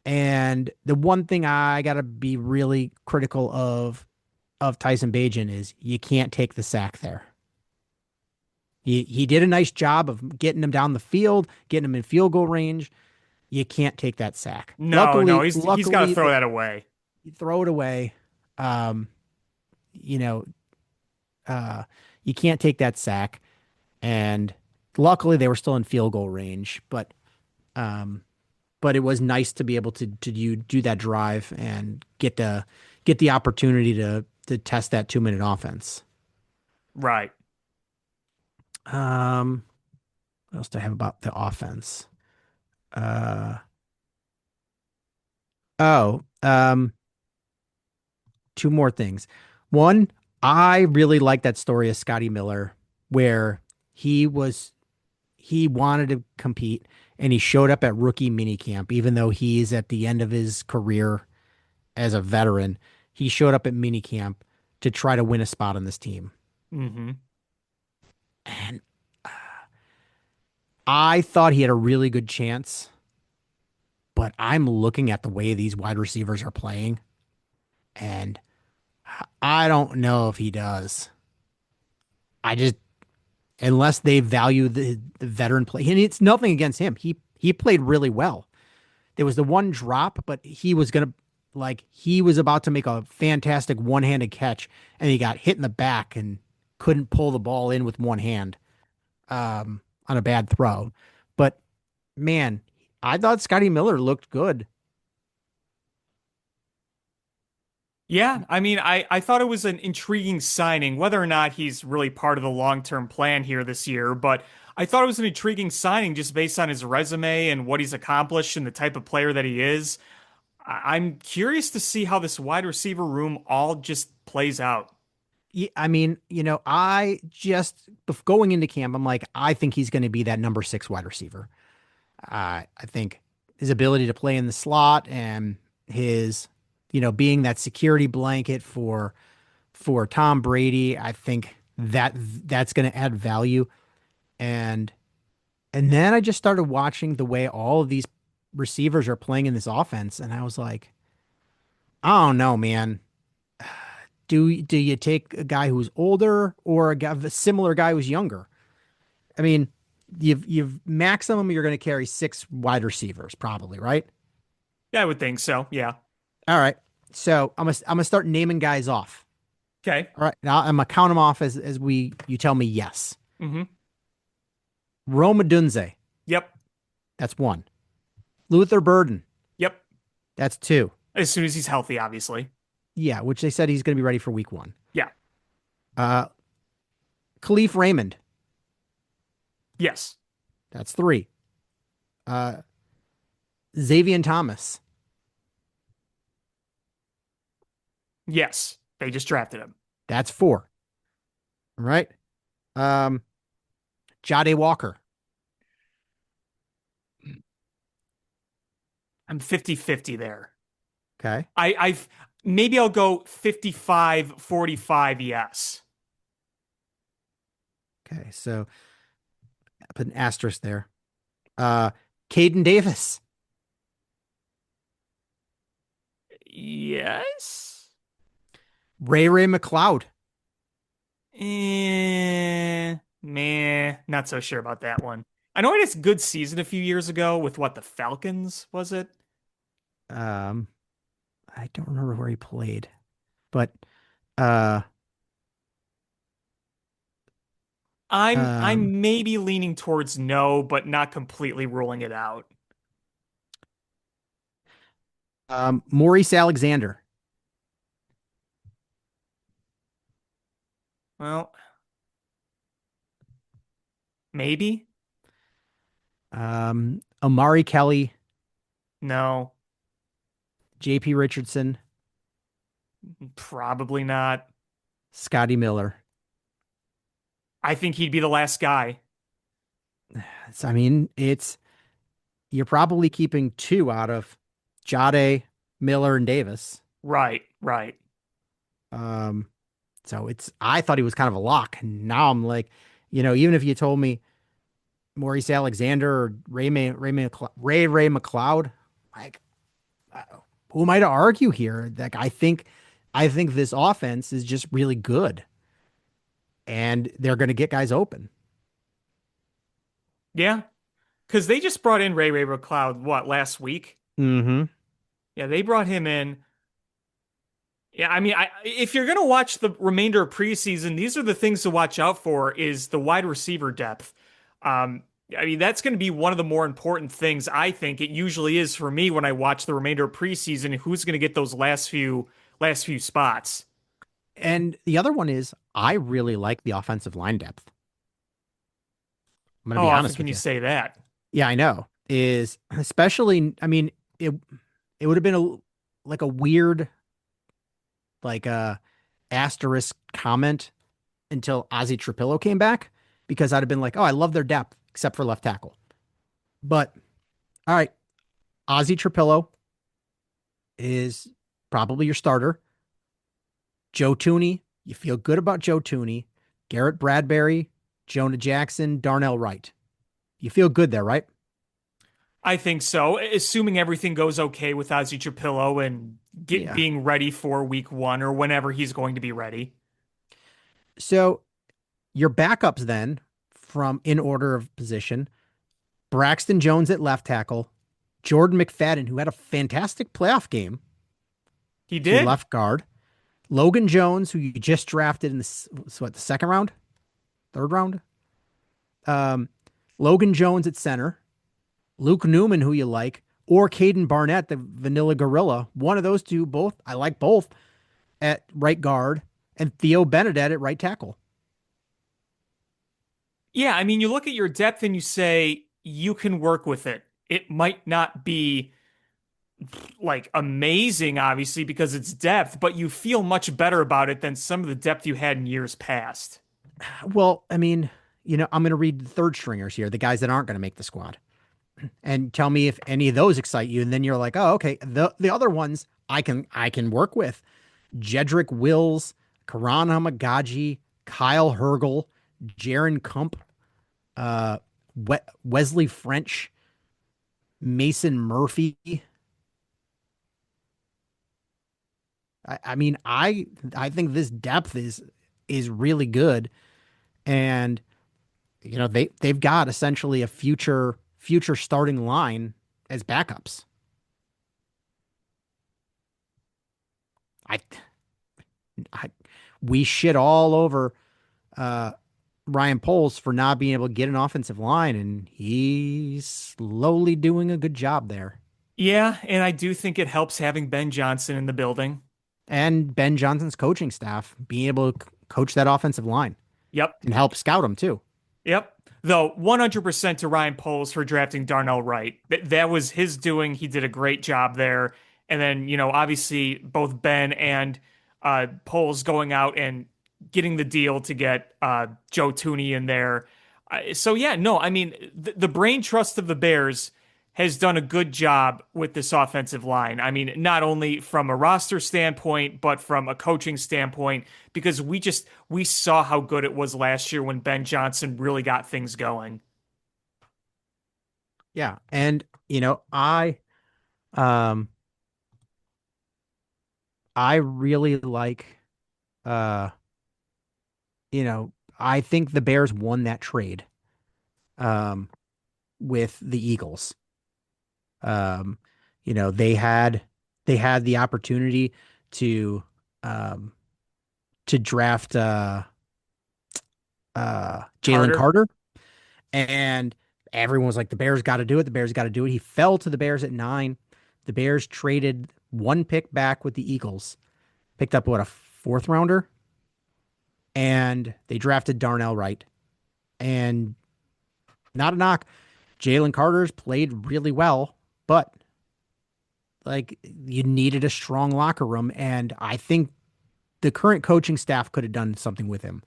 And the one thing I gotta be really critical of Tyson Bagent is you can't take the sack there. He did a nice job of getting him down the field, getting him in field goal range. You can't take that sack. No, no, Luckily, he's got to throw that away. you throw it away. Um, you know, Uh, you can't take that sack. And luckily they were still in field goal range, um, but it was nice to be able to do that drive and get the opportunity to test that 2 minute offense. Right. Um, what else do I have about the offense? Uh, oh, two more things. One, I really like that story of Scotty Miller where he was he wanted to compete and he showed up at rookie minicamp, even though he's at the end of his career as a veteran. He showed up at minicamp to try to win a spot on this team. Hmm. And I thought he had a really good chance, but I'm looking at the way these wide receivers are playing, and I don't know if he does. I just, unless they value the veteran play, and it's nothing against him. He played really well. There was the one drop, but he was about to make a fantastic one-handed catch, and he got hit in the back and couldn't pull the ball in with one hand on a bad throw. But man, I thought Scotty Miller looked good. Yeah, I mean, I thought it was an intriguing signing, whether or not he's really part of the long-term plan here this year, but I thought it was an intriguing signing just based on his resume and what he's accomplished and the type of player that he is. I'm curious to see how this wide receiver room all just plays out. Yeah, I mean, I just going into camp, I'm like, I think he's going to be that number 6 wide receiver. I think his ability to play in the slot and his, being that security blanket for Tom Brady, I think that's going to add value. And and then I just started watching the way all of these receivers are playing in this offense, and I was like, I don't know, man. Do you take a guy who's older or a similar guy who's younger? I mean, you've maximum you're going to carry 6 wide receivers probably, right? Yeah, I would think so. Yeah. All right. So I'm gonna start naming guys off. Okay. All right. Now I'm gonna count them off as you tell me yes. Hmm. Rome Dunze, Yep. that's 1. Luther Burden, Yep. that's 2. As soon as he's healthy, obviously. Yeah, which they said he's gonna be ready for week 1. Yeah. Uh, Khalif Raymond, Yes. that's 3. Uh, Xavier Thomas, Yes. They just drafted him. that's 4. All right. Um, Jade Walker, I'm 50-50 there. okay. I've maybe I'll go 55-45, yes. Okay, so I put an asterisk there. Uh, Caden Davis, Yes. Ray McLeod, Meh, not so sure about that one. I know he had a good season a few years ago with what, the Falcons, was it? um, I don't remember where he played, but uh, um, I'm maybe leaning towards no, but not completely ruling it out. Maurice Alexander, Well, maybe? Amari Kelly, No, J.P. Richardson, probably not. Scotty Miller. I think he'd be the last guy. I mean, it's you're probably keeping 2 out of Jade, Miller, and Davis. Right, right. Um, so I thought he was kind of a lock. And now I'm like, even if you told me Maurice Alexander or Ray McLeod, like, uh, who am I to argue here? Like, I think this offense is just really good, and they're going to get guys open. Yeah, because they just brought in Ray McLeod, what, last week? Mm-hmm. Yeah, they brought him in. Yeah, I mean, if you're gonna watch the remainder of preseason, these are the things to watch out for is the wide receiver depth. Um, I mean, that's going to be one of the more important things, I think. It usually is for me when I watch the remainder of preseason, who's going to get those last few spots. And the other one is I really like the offensive line depth. I'm going to How be often honest can with you you. say that? Yeah, I know. Is especially, I mean, it would have been like a weird like asterisk comment until Ozzy Trapillo came back because I'd have been like, oh, I love their depth except for left tackle. But all right, Ozzy Trapillo is probably your starter. Joe Tooney, you feel good about Joe Tooney, Garrett Bradbury, Jonah Jackson, Darnell Wright. You feel good there, right? I think so, assuming everything goes okay with Ozzy Trapillo and Yeah. being ready for week one or whenever he's going to be ready. So your backups then, from in order of position, Braxton Jones at left tackle, Jordan McFadden, who had a fantastic playoff game He to did. left guard, Logan Jones, who you just drafted in the second round, third round, um, Logan Jones at center, Luke Newman, who you like, or Caden Barnett, the Vanilla Gorilla. One of those two, both I like both at right guard, and Theo Benedette at right tackle. Yeah, I mean, you look at your depth and you say you can work with it. It might not be like amazing, obviously, because it's depth, but you feel much better about it than some of the depth you had in years past. Well, I mean, I'm going to read the third stringers here, the guys that aren't going to make the squad, and tell me if any of those excite you. And then you're like, oh, okay. The other ones I can work with. Jedrick Wills, Karan Hamagaji, Kyle Hergel, Jaron Kump, uh, Wesley French, Mason Murphy. I mean, I think this depth is really good, and they've got essentially a future starting line as backups. I, I we shit all over uh, Ryan Poles for not being able to get an offensive line, and he's slowly doing a good job there. Yeah, and I do think it helps having Ben Johnson in the building. And Ben Johnson's coaching staff being able to coach that offensive line Yep. and help scout them too. Yep. Though 100% to Ryan Poles for drafting Darnell Wright. That was his doing. He did a great job there. And then, obviously both Ben and Poles going out and getting the deal to get Joe Tooney in there. So yeah, no, I mean the brain trust of the Bears has done a good job with this offensive line. I mean, not only from a roster standpoint, but from a coaching standpoint, because we saw how good it was last year when Ben Johnson really got things going. Yeah, and um I really like uh I think the Bears won that trade um with the Eagles. Um they had the opportunity to um to draft Jalen Carter. Carter, and everyone was like, the Bears got to do it. The Bears got to do it. He fell to the Bears at 9. The Bears traded one pick back with the Eagles, picked up what, a fourth rounder, and they drafted Darnell Wright. And not a knock, Jalen Carter's played really well, but like you needed a strong locker room, and I think the current coaching staff could have done something with him.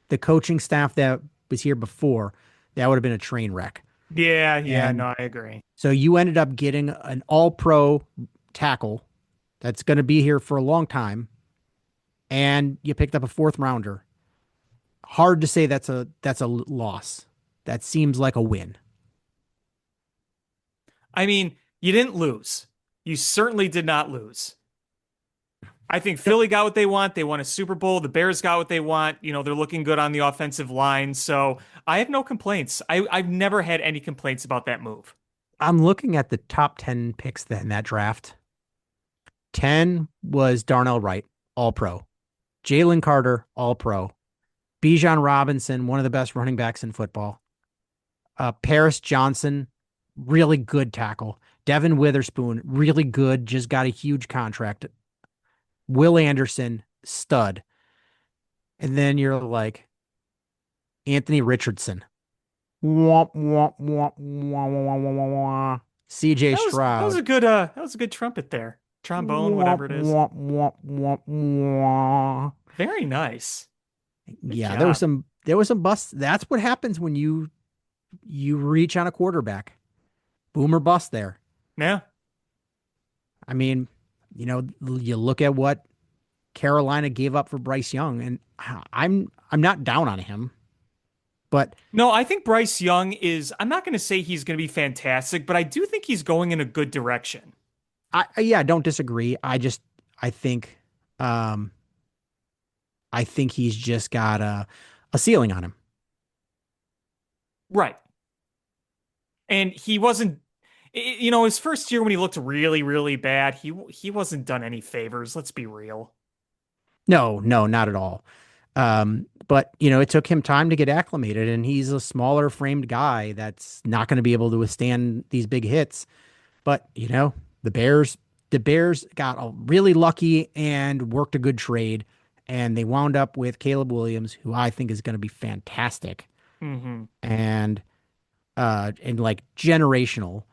The coaching staff that was here before, that would have been a train wreck. Yeah, yeah, And no, I agree. so you ended up getting an all pro tackle that's going to be here for a long time. And you picked up a fourth rounder. Hard to say that's a loss. That seems like a win. I mean, you didn't lose. You certainly did not lose. I think Philly got what they want. They won a Super Bowl. The Bears got what they want. They're looking good on the offensive line. So I have no complaints. I've never had any complaints about that move. I'm looking at the top 10 picks in that draft. 10 was Darnell Wright. all pro. Jalen Carter, all pro. Bijan Robinson, one of the best running backs in football. Paris Johnson, really good tackle. Devin Witherspoon, really good, just got a huge contract. Will Anderson, stud. And then you're like, Anthony Richardson. Womp, womp, womp, womp, womp, womp, womp. CJ That was Stroud. a good that was a good trumpet there. Trombone, Womp, whatever it is. womp, womp, womp, womp. Very nice. Good Yeah, job. there was some busts. That's what happens when you reach on a quarterback. Boom or bust there. Yeah. I mean, you look at what Carolina gave up for Bryce Young, and I'm not down on him, but No, I think Bryce Young is, I'm not going to say he's going to be fantastic, but I do think he's going in a good direction. I don't disagree. I think um I think he's just got a ceiling on him. Right. And he wasn't, his first year when he looked really, really bad, he wasn't done any favors. Let's be real. No, no, not at all. But it took him time to get acclimated, and he's a smaller framed guy that's not going to be able to withstand these big hits. But the Bears, the Bears got really lucky and worked a good trade, and they wound up with Caleb Williams, who I think is going to be fantastic Hmm. and like generational.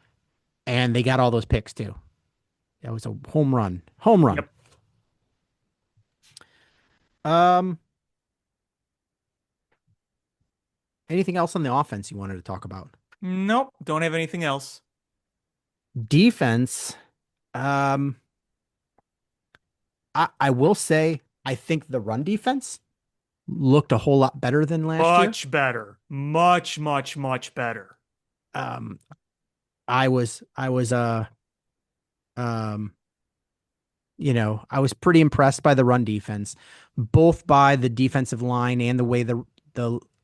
And they got all those picks too. That was a home run, home run. Yep. Um, Anything else on the offense you wanted to talk about? Nope. Don't have anything else. Defense. Um, I will say I think the run defense looked a whole lot better than last year. Much better. Much, much, much better. Um, I was um I was pretty impressed by the run defense, both by the defensive line and the way the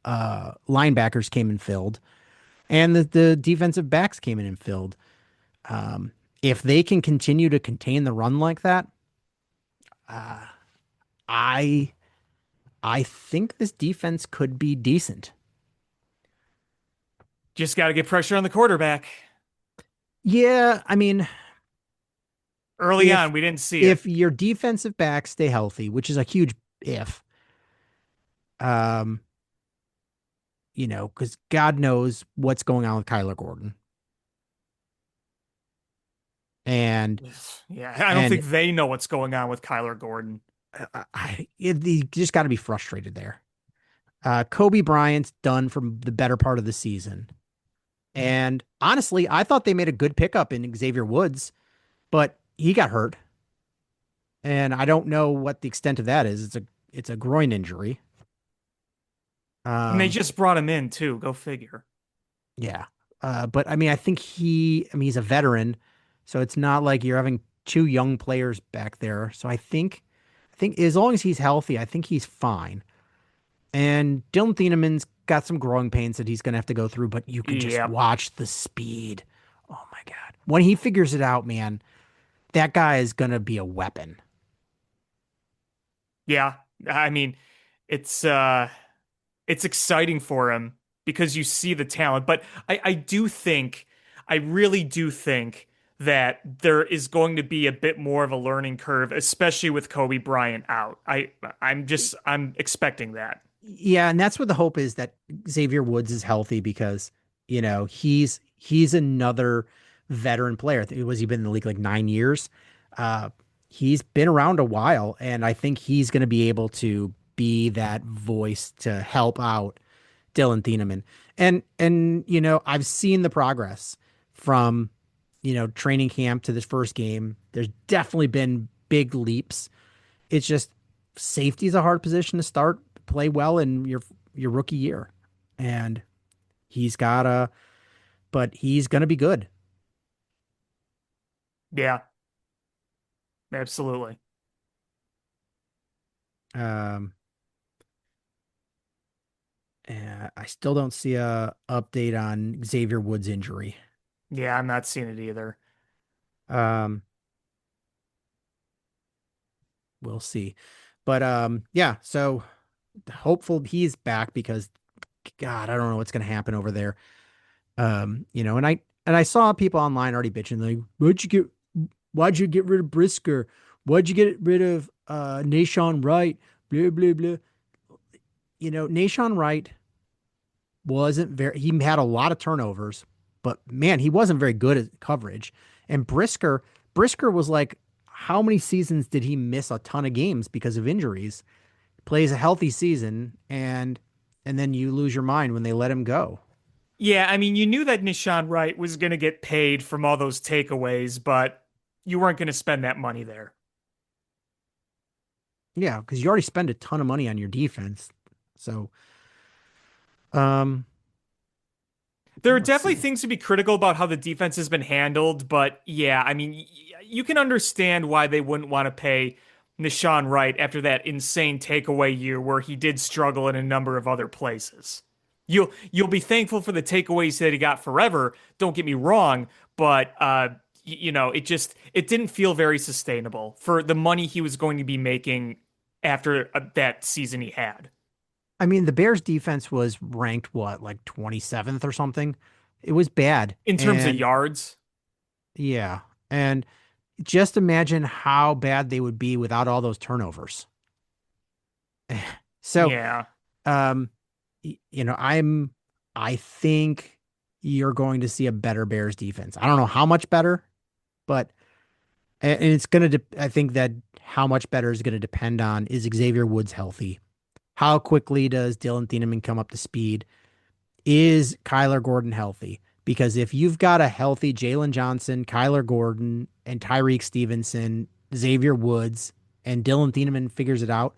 linebackers came and filled, and the defensive backs came in and filled. Um, if they can continue to contain the run like that, uh, I I think this defense could be decent. Just got to get pressure on the quarterback. Yeah, I mean, Early if on, we didn't see it. if your defensive backs stay healthy, which is a huge if, um, because God knows what's going on with Kyler Gordon. And Yeah, I don't and think they know what's going on with Kyler Gordon. you just got to be frustrated there. Kobe Bryant's done from the better part of the season. And honestly, I thought they made a good pickup in Xavier Woods, but he got hurt. And I don't know what the extent of that is. It's a groin injury. And they Um, just brought him in too. Go figure. yeah. But I mean, he's a veteran, so it's not like you're having two young players back there. So I think as long as he's healthy, I think he's fine. And Dylan Thienemann's got some growing pains that he's going to have to go through, but you can just Yep. watch the speed. Oh my God. When he figures it out, man, that guy is going to be a weapon. Yeah. I mean, it's it's exciting for him because you see the talent. But I do think, I really do think that there is going to be a bit more of a learning curve, especially with Kobe Bryant out. I'm expecting that. Yeah, and that's what the hope is, that Xavier Woods is healthy, because he's another veteran player. Was he been in the league like 9 years? Uh, he's been around a while, and I think he's going to be able to be that voice to help out Dylan Thieneman. And I've seen the progress from training camp to this first game. There's definitely been big leaps. It's just safety is a hard position to start play well in your rookie year, and he's got a but he's gonna be good. Yeah, absolutely. Um, I still don't see a update on Xavier Woods' injury. Yeah, I'm not seeing it either. Um, we'll see. But yeah, so hopeful he's back because God, I don't know what's going to happen over there. And I saw people online already bitching like, why'd you get rid of Brisker? Why'd you get rid of Nashawn Wright? Blah blah blah. Nashawn Wright wasn't very he had a lot of turnovers, but man, he wasn't very good at coverage. And Brisker was like, how many seasons did he miss a ton of games because of injuries? Plays a healthy season and then you lose your mind when they let him go. Yeah, I mean, you knew that Nishan Wright was going to get paid from all those takeaways, but you weren't going to spend that money there. Yeah, because you already spend a ton of money on your defense. So, um, There are let's definitely see. things to be critical about how the defense has been handled, but yeah, I mean, you can understand why they wouldn't want to pay Nishan Wright after that insane takeaway year where he did struggle in a number of other places. You'll be thankful for the takeaways that he got forever. Don't get me wrong, but it didn't feel very sustainable for the money he was going to be making after that season he had. I mean, the Bears defense was ranked what, like 27th or something. It was bad. In terms of And yards, yeah, and just imagine how bad they would be without all those turnovers. So, yeah. um, I think you're going to see a better Bears defense. I don't know how much better, but and it's going to, I think that how much better is going to depend on is Xavier Woods healthy? How quickly does Dylan Thieneman come up to speed? Is Kyler Gordon healthy? Because if you've got a healthy Jalen Johnson, Kyler Gordon, and Tyreek Stevenson, Xavier Woods, and Dylan Thieneman figures it out,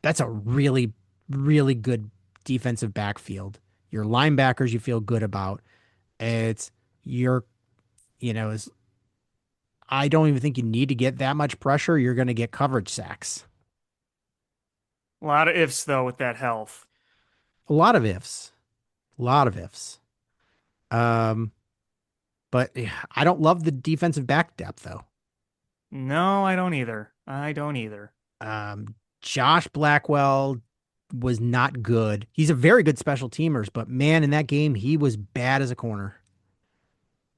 that's a really, really good defensive backfield. Your linebackers you feel good about. It's your, is I don't even think you need to get that much pressure. You're going to get coverage sacks. A lot of ifs though with that health. A lot of ifs. A lot of ifs. Um, but I don't love the defensive back depth though. No, I don't either. I don't either. Josh Blackwell was not good. He's a very good special teamers, but man, in that game, he was bad as a corner.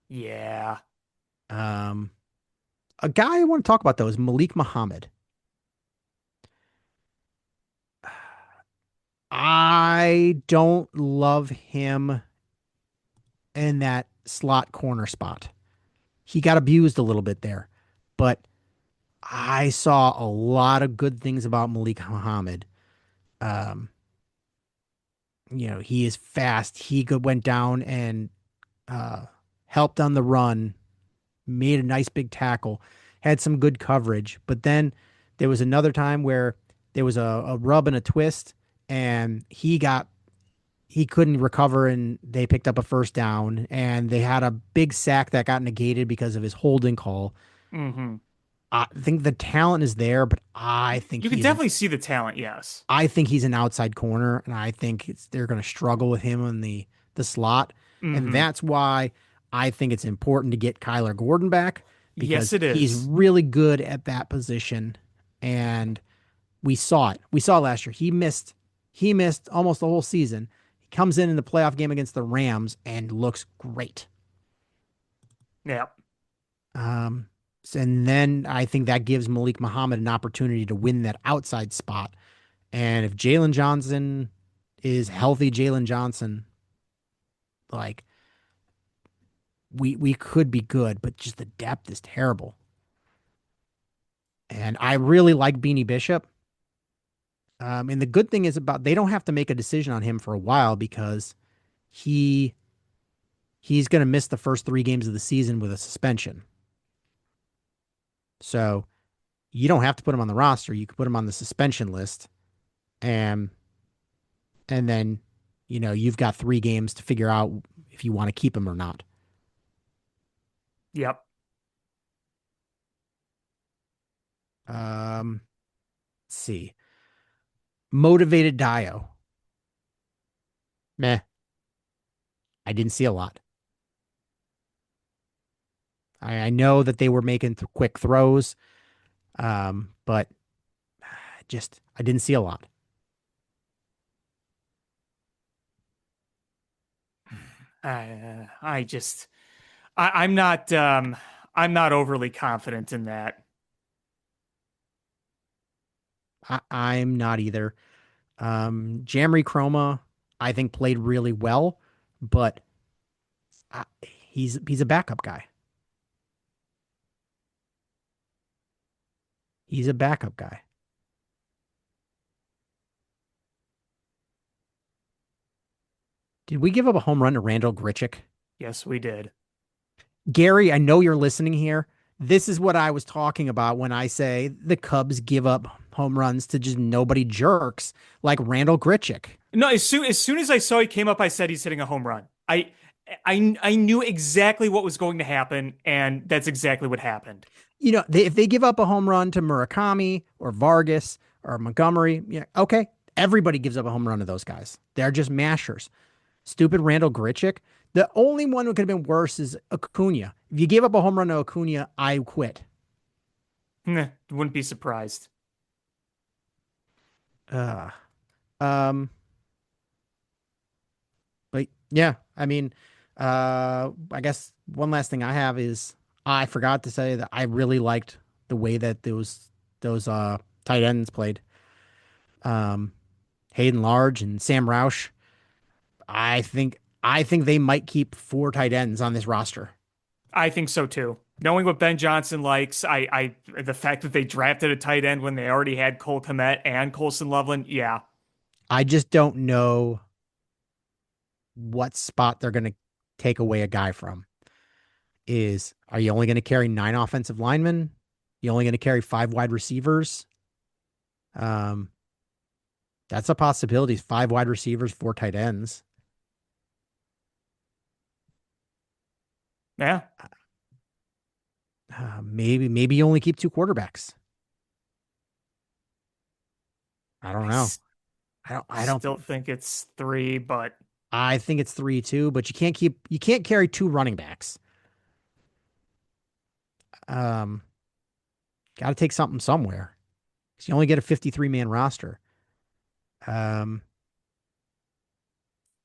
Yeah. Um, a guy I want to talk about though is Malik Muhammad. I don't love him in that slot corner spot. He got abused a little bit there, but I saw a lot of good things about Malik Muhammad. Um, he is fast. Went down and uh, helped on the run, made a nice big tackle, had some good coverage. But then there was another time where there was a rub and a twist, and he couldn't recover, and they picked up a first down, and they had a big sack that got negated because of his holding call. Hmm. I think the talent is there, but I think You can definitely see the talent, yes. he's an outside corner, and I think they're going to struggle with him in the slot, and Hmm. that's why I think it's important to get Kyler Gordon back Yes, because it he's is. really good at that position, and we saw it. We saw last year. He missed almost the whole season. He comes in the playoff game against the Rams and looks great. Yeah. Um, and then I think that gives Malik Muhammad an opportunity to win that outside spot. And if Jalen Johnson is healthy, Jalen Johnson, like we could be good, but just the depth is terrible. And I really like Beanie Bishop. And the good thing is about they don't have to make a decision on him for a while because he he's going to miss the first 3 games of the season with a suspension. So you don't have to put him on the roster. You could put him on the suspension list, and then you've got 3 games to figure out if you want to keep him or not. Yep. Let's see. Motivated Dio. Meh. I didn't see a lot. I know that they were making quick throws, but I didn't see a lot. I just I'm not I'm not overly confident in that. I'm not either. Jamry Chroma, I think played really well, but he's a backup guy. He's a backup guy. Did we give up a home run to Randall Grichuk? Yes, we did. Gary, I know you're listening here. This is what I was talking about when I say the Cubs give up home runs to just nobody jerks like Randall Grichuk. No, as soon as I saw he came up, I said he's hitting a home run. I knew exactly what was going to happen, and that's exactly what happened. If they give up a home run to Murakami or Vargas or Montgomery, yeah, okay, everybody gives up a home run to those guys. They're just mashers. Stupid Randall Grichuk. The only one who could have been worse is Acuna. If you gave up a home run to Acuna, I quit. Wouldn't be surprised. Uh, um, but yeah, I mean, I guess one last thing I have is I forgot to say that I really liked the way that those tight ends played. Um, Hayden Large and Sam Roush. I think they might keep four tight ends on this roster. I think so too. Knowing what Ben Johnson likes, the fact that they drafted a tight end when they already had Cole Kmet and Colson Loveland, yeah. I just don't know what spot they're going to take away a guy from. Are you only going to carry 9 offensive linemen? You only going to carry 5 wide receivers? Um, that's a possibility. 5 wide receivers, 4 tight ends. Yeah. Maybe you only keep 2 quarterbacks. I don't know. I don't Still think it's three, but I think it's 3 too, but you can't carry 2 running backs. Um, got to take something somewhere. Because you only get a 53-man roster. Um,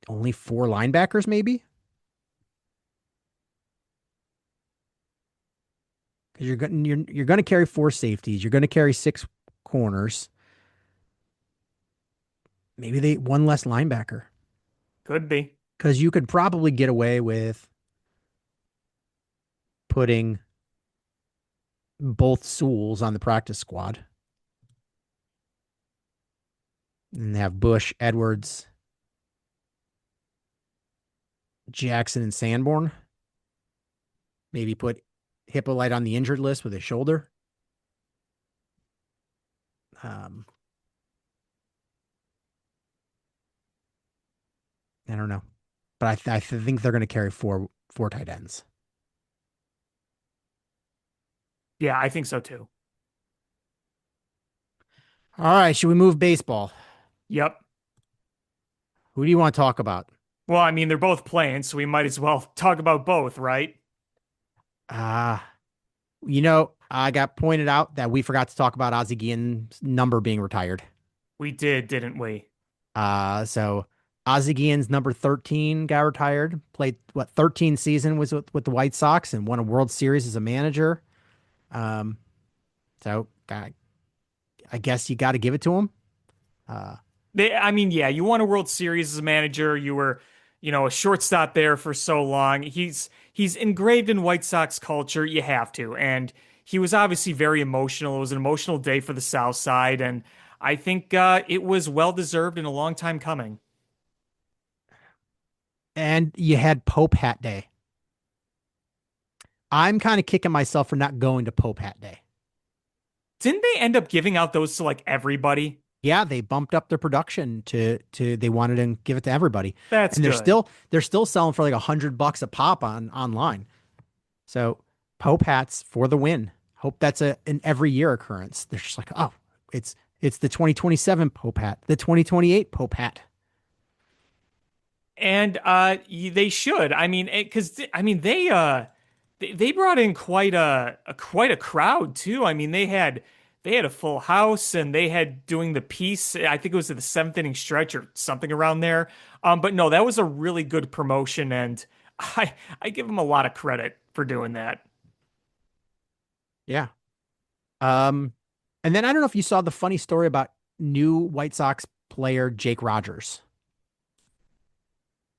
only 4 linebackers, maybe? Because you're going to carry 4 safeties. You're going to carry 6 corners. Maybe they one less linebacker. could be. Because you could probably get away with putting both Sewells on the practice squad. And have Bush, Edwards, Jackson, and Sanborn. Maybe put Hippolyte on the injured list with his shoulder. I don't know. But I think they're going to carry four tight ends. Yeah, I think so too. All right. Should we move baseball? Yep. Who do you want to talk about? Well, I mean, they're both playing, so we might as well talk about both, right? Uh, I got pointed out that we forgot to talk about Ozzie Guillen's number being retired. We did, didn't we? So Ozzie Guillen's number 13 got retired. Played 13 season was with the White Sox and won a World Series as a manager. So I guess you got to give it to him. I mean, yeah, you won a World Series as a manager. You were, a shortstop there for so long. He's engraved in White Sox culture. You have to. And he was obviously very emotional. It was an emotional day for the South Side, and I think it was well deserved and a long time coming. And you had Pope Hat Day. I'm kind of kicking myself for not going to Pope Hat Day. Didn't they end up giving out those to like everybody? Yeah, they bumped up their production to they wanted to give it to everybody. That's and good. they're still selling for like $100 a pop online. So Pope hats for the win. Hope that's an every year occurrence. They're just like, oh, it's the 2027 Pope hat, the 2028 Pope hat. And they should. I mean, because they brought in quite a crowd too. I mean, they had they had a full house and they had doing the piece. I think it was at the seventh inning stretch or something around there. But no, that was a really good promotion, and I give them a lot of credit for doing that. Yeah. Um, and then I don't know if you saw the funny story about new White Sox player Jake Rogers.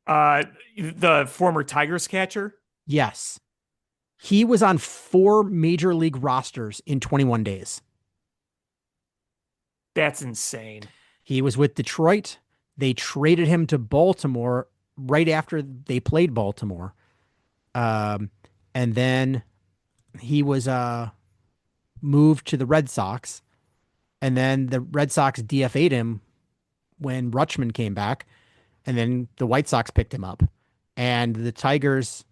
Uh, the former Tigers catcher. Yes. He was on 4 major league rosters in 21 days. That's insane. He was with Detroit. They traded him to Baltimore right after they played Baltimore. Um, and then he was moved to the Red Sox. And then the Red Sox DFA'd him when Rutschman came back. And then the White Sox picked him up. And the Tigers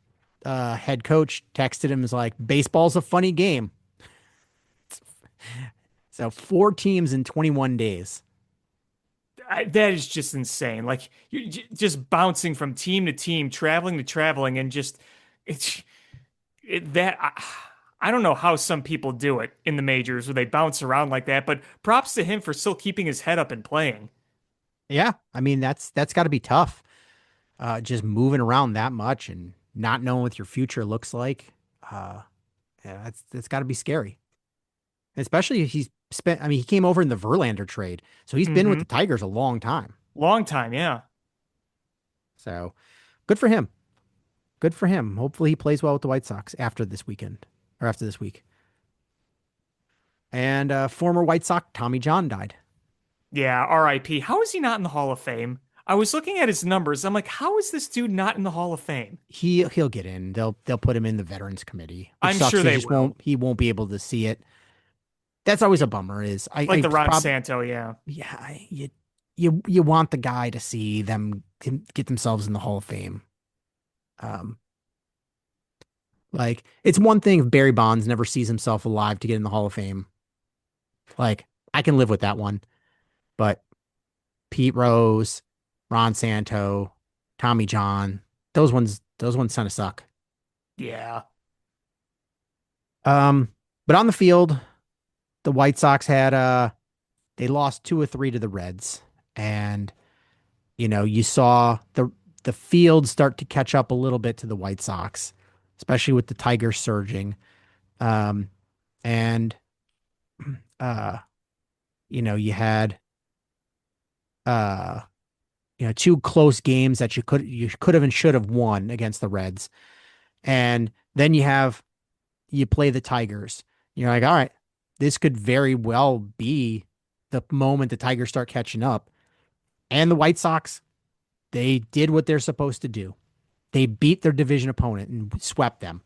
head coach texted him, was like, baseball's a funny game. So 4 teams in 21 days. That is just insane. Like you're just bouncing from team to team, traveling to traveling, and just it's that. I don't know how some people do it in the majors where they bounce around like that, but props to him for still keeping his head up and playing. Yeah. I mean, that's got to be tough. Just moving around that much and not knowing what your future looks like. Uh, yeah, that's got to be scary. Especially if he's spent, I mean, he came over in the Verlander trade. So he's been with Hmm. the Tigers a long time. Long time, yeah. So good for him. Good for him. Hopefully he plays well with the White Sox after this weekend or after this week. And former White Sox Tommy John died. Yeah, RIP. How is he not in the Hall of Fame? I was looking at his numbers. I'm like, how is this dude not in the Hall of Fame? He'll get in. They'll put him in the Veterans Committee, which I'm sucks. sure They they just will. won't. He won't be able to see it. That's always a bummer. Is Like I the Ron prob Santo, yeah. yeah you want the guy to see them get themselves in the Hall of Fame. Um, like it's one thing if Barry Bonds never sees himself alive to get in the Hall of Fame. Like I can live with that one, but Pete Rose, Ron Santo, Tommy John, those ones kind of suck. Yeah. But on the field, the White Sox had they lost 2 or 3 to the Reds, and you saw the field start to catch up a little bit to the White Sox, especially with the Tigers surging. Um, and uh, you had uh 2 close games that you could have and should have won against the Reds. And then you play the Tigers. You're like, all right, this could very well be the moment the Tigers start catching up. And the White Sox, they did what they're supposed to do. They beat their division opponent and swept them.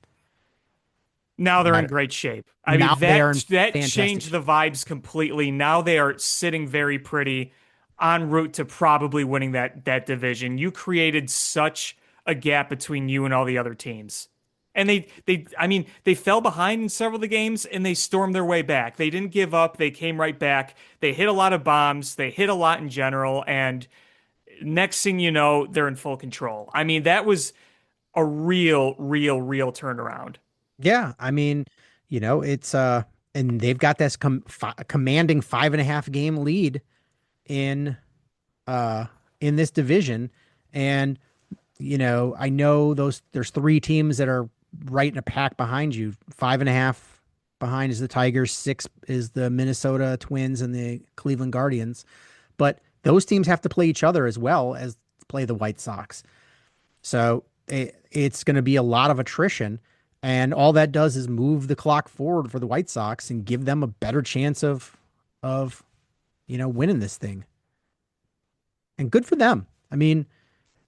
Now they're in Not- great shape. I mean, Now they are in that fantastic changed shape. the vibes completely. Now they are sitting very pretty en route to probably winning that division. You created such a gap between you and all the other teams. And they I mean, they fell behind in several of the games and they stormed their way back. They didn't give up. They came right back. They hit a lot of bombs. They hit a lot in general, and next thing you know, they're in full control. I mean, that was a real turnaround. Yeah, I mean, it's and they've got this commanding 5.5 game lead in uh in this division. And I know there's 3 teams that are right in a pack behind you. 5.5 behind is the Tigers, 6 is the Minnesota Twins and the Cleveland Guardians. But those teams have to play each other as well as play the White Sox. So it's going to be a lot of attrition. And all that does is move the clock forward for the White Sox and give them a better chance of winning this thing. And good for them. I mean,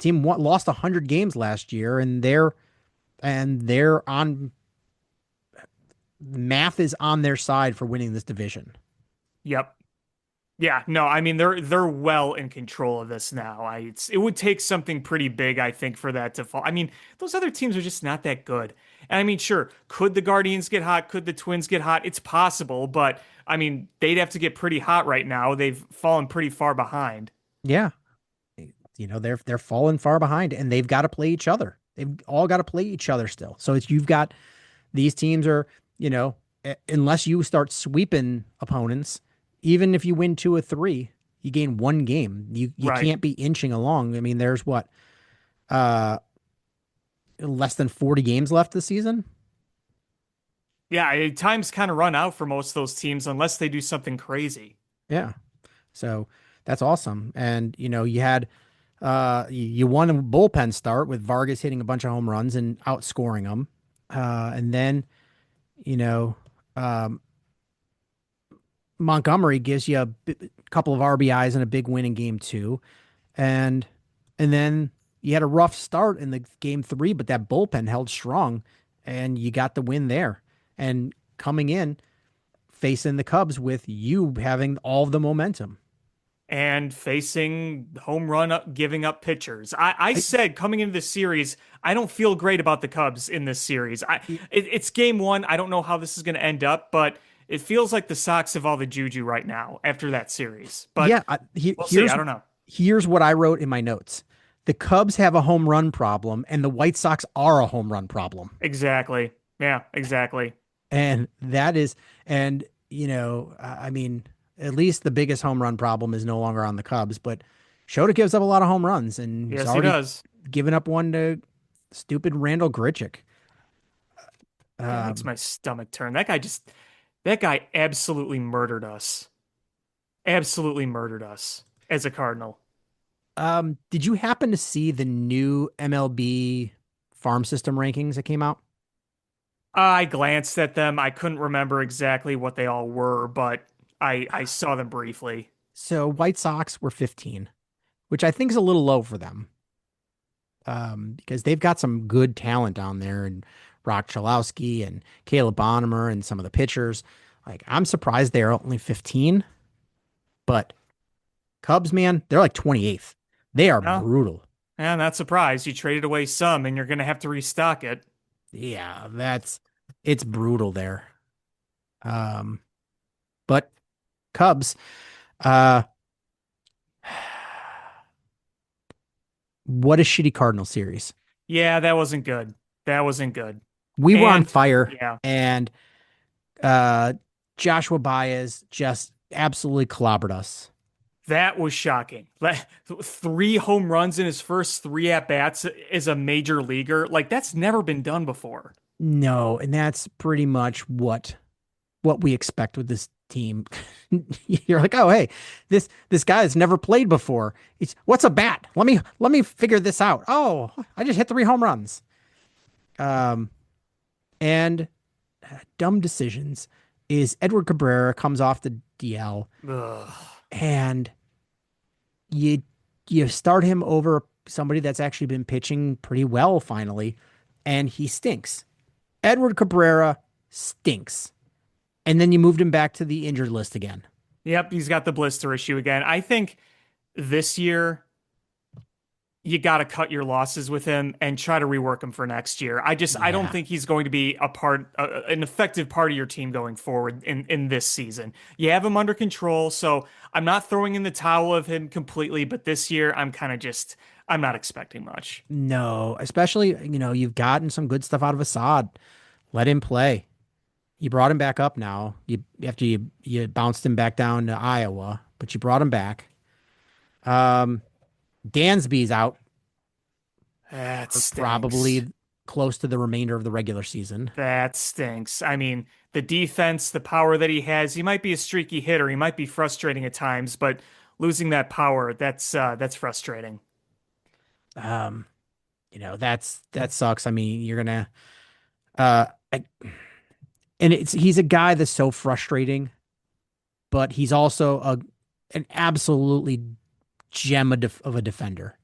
lost 100 games last year, and they're on math is on their side for winning this division. Yep. Yeah, no, I mean they're well in control of this now. It would take something pretty big, I think, for that to fall. I mean, those other teams are just not that good. And I mean, sure, could the Guardians get hot? Could the Twins get hot? It's possible, but I mean, they'd have to get pretty hot right now. They've fallen pretty far behind. Yeah, they're falling far behind, and they've got to play each other. They've all got to play each other still. So you've got these teams are, you know, unless you start sweeping opponents, even if you win two or three, you gain one game. You Right. can't be inching along. I mean, there's what uh less than 40 games left this season. Yeah, time's kind of run out for most of those teams unless they do something crazy. Yeah. So that's awesome. And you had you won a bullpen start with Vargas hitting a bunch of home runs and outscoring them. And then, you know, um, Montgomery gives you a couple of RBIs and a big win in game two. And then you had a rough start in the game three, but that bullpen held strong and you got the win there. And coming in facing the Cubs with you having all of the momentum. And facing home run giving up pitchers. I said coming into this series, I don't feel great about the Cubs in this series. It's game one. I don't know how this is going to end up, but it feels like the Sox have all the juju right now after that series. But Yeah, we'll see. I don't know. here's what I wrote in my notes. The Cubs have a home run problem, and the White Sox are a home run problem. Exactly. Yeah, exactly. And that is, and I mean, at least the biggest home run problem is no longer on the Cubs, but Shota gives up a lot of home runs, and he's Yes, he already does. given up one to stupid Randall Grichuk. That makes Um, my stomach turn. That guy absolutely murdered us. Absolutely murdered us as a Cardinal. did you happen to see the new MLB farm system rankings that came out? I glanced at them. I couldn't remember exactly what they all were, but I saw them briefly. So White Sox were 15, which I think is a little low for them. Because they've got some good talent down there, and Rock Chalowski and Caleb Bonnemer and some of the pitchers. Like, I'm surprised they're only 15, but Cubs, man, they're like 28th. They are No, brutal. yeah, not surprised. You traded away some, and you're gonna have to restock it. Yeah, it's brutal there. Um, but Cubs, uh, what a shitty Cardinal series. Yeah, that wasn't good. That wasn't good. We were on And fire, yeah, and uh, Joshua Baez just absolutely clobbered us. that was shocking. Three home runs in his first three at bats as a major leaguer. Like that's never been done before. No, and that's pretty much what we expect with this team. You're like, oh hey, this guy has never played before. What's a bat? Let me figure this out. Oh, I just hit three home runs. Um, and dumb decisions is Edward Cabrera comes off the DL Ugh. and you you start him over somebody that's actually been pitching pretty well finally, and he stinks. Edward Cabrera stinks. And then you moved him back to the injured list again. Yep, he's got the blister issue again. I think this year you got to cut your losses with him and try to rework him for next year. I don't Yeah. think he's going to be an effective part of your team going forward in this season. You have him under control, so I'm not throwing in the towel of him completely, but this year I'm not expecting much. No, especially, you've gotten some good stuff out of Assad. Let him play. You brought him back up now. You bounced him back down to Iowa, but you brought him back. Um, Dansby's out That for stinks. probably close to the remainder of the regular season. That stinks. I mean, the defense, the power that he has, he might be a streaky hitter. He might be frustrating at times, but losing that power, that's frustrating. Um, that sucks. I mean, you're gonna uh I, and he's a guy that's so frustrating, but he's also an absolutely gem of a defender.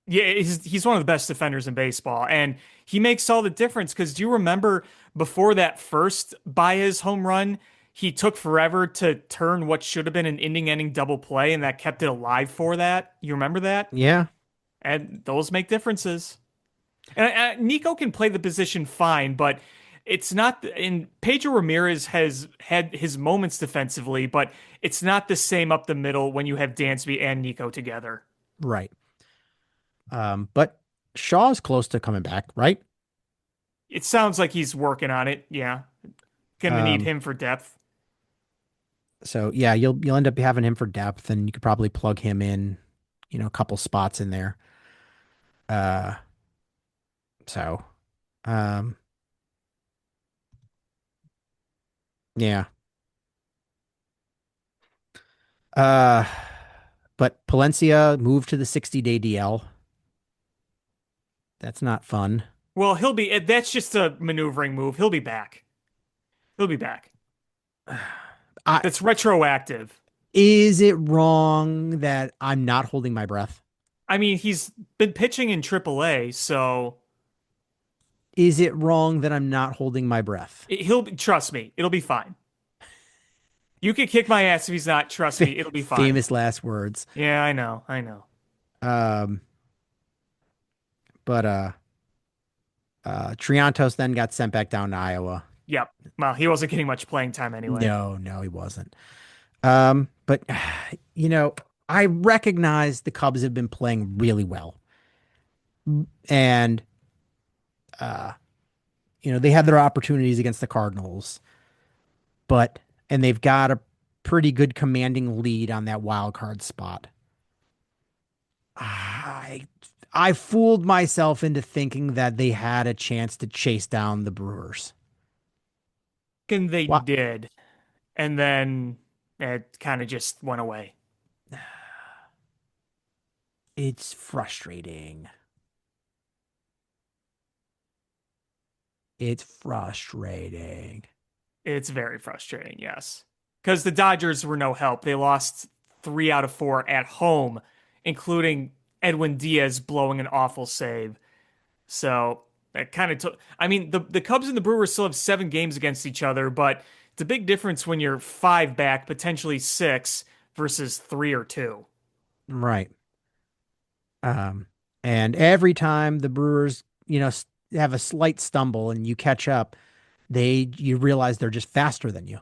Yeah, he's one of the best defenders in baseball, and he makes all the difference. Because do you remember before that first Baez home run, he took forever to turn what should have been an inning-ending double play, and that kept it alive for that. You remember that? Yeah. And those make differences. And Nico can play the position fine, but it's not. And Pedro Ramirez has had his moments defensively, but it's not the same up the middle when you have Dansby and Nico together. Right. But Shaw's close to coming back, right? It sounds like he's working on it. Yeah. Gonna need Um, him for depth. so yeah, you'll end up having him for depth, and you could probably plug him in, a couple spots in there. Uh, so, um, yeah. Uh, but Palencia moved to the 60-day DL. That's not fun. Well, that's just a maneuvering move. He'll be back. He'll be back. I, That's retroactive. is it wrong that I'm not holding my breath? I mean, he's been pitching in AAA, so Is it wrong that I'm not holding my breath? trust me, it'll be fine. You could kick my ass if he's not. Trust me, it'll be fine. Famous last words. Yeah, I know. I know. Um, but Triantos then got sent back down to Iowa. Yep. Well, he wasn't getting much playing time anyway. No, he wasn't. But you know, I recognize the Cubs have been playing really well. And uh, they had their opportunities against the Cardinals, and they've got a pretty good commanding lead on that wild card spot. I I fooled myself into thinking that they had a chance to chase down the Brewers. And they What? did. And then it kind of just went away. It's frustrating. It's frustrating. It's very frustrating, yes. Because the Dodgers were no help. They lost 3 out of 4 at home, including Edwin Diaz blowing an awful save. So that kind of took. I mean, the Cubs and the Brewers still have 7 games against each other, but it's a big difference when you're 5 back, potentially 6 versus 3 or 2. Right. Um, and every time the Brewers, have a slight stumble and you catch up, you realize they're just faster than you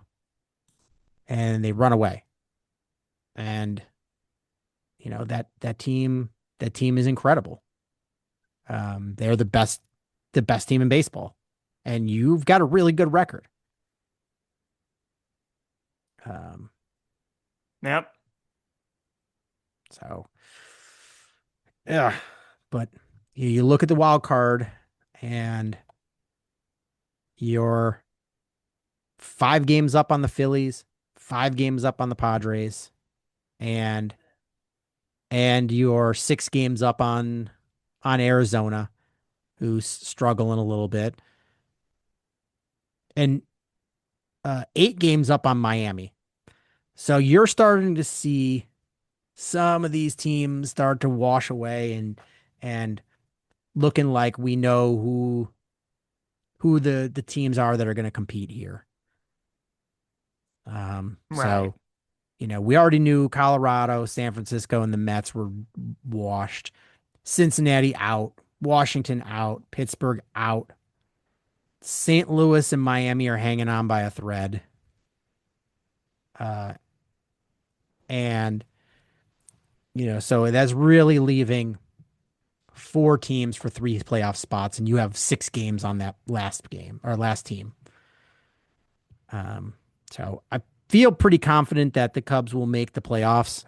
and they run away. And that team is incredible. They're the best team in baseball, and you've got a really good record. Um, Yep. so yeah, but you look at the wild card and you're 5 games up on the Phillies, 5 games up on the Padres, and you're 6 games up on Arizona, who's struggling a little bit, and 8 games up on Miami. So you're starting to see some of these teams start to wash away and looking like we know who the teams are that are going to compete here. Right. So we already knew Colorado, San Francisco, and the Mets were washed. Cincinnati out, Washington out, Pittsburgh out. St. Louis and Miami are hanging on by a thread. Uh, and so that's really leaving 4 teams for 3 playoff spots, and you have 6 games on that last game or last team. So I feel pretty confident that the Cubs will make the playoffs,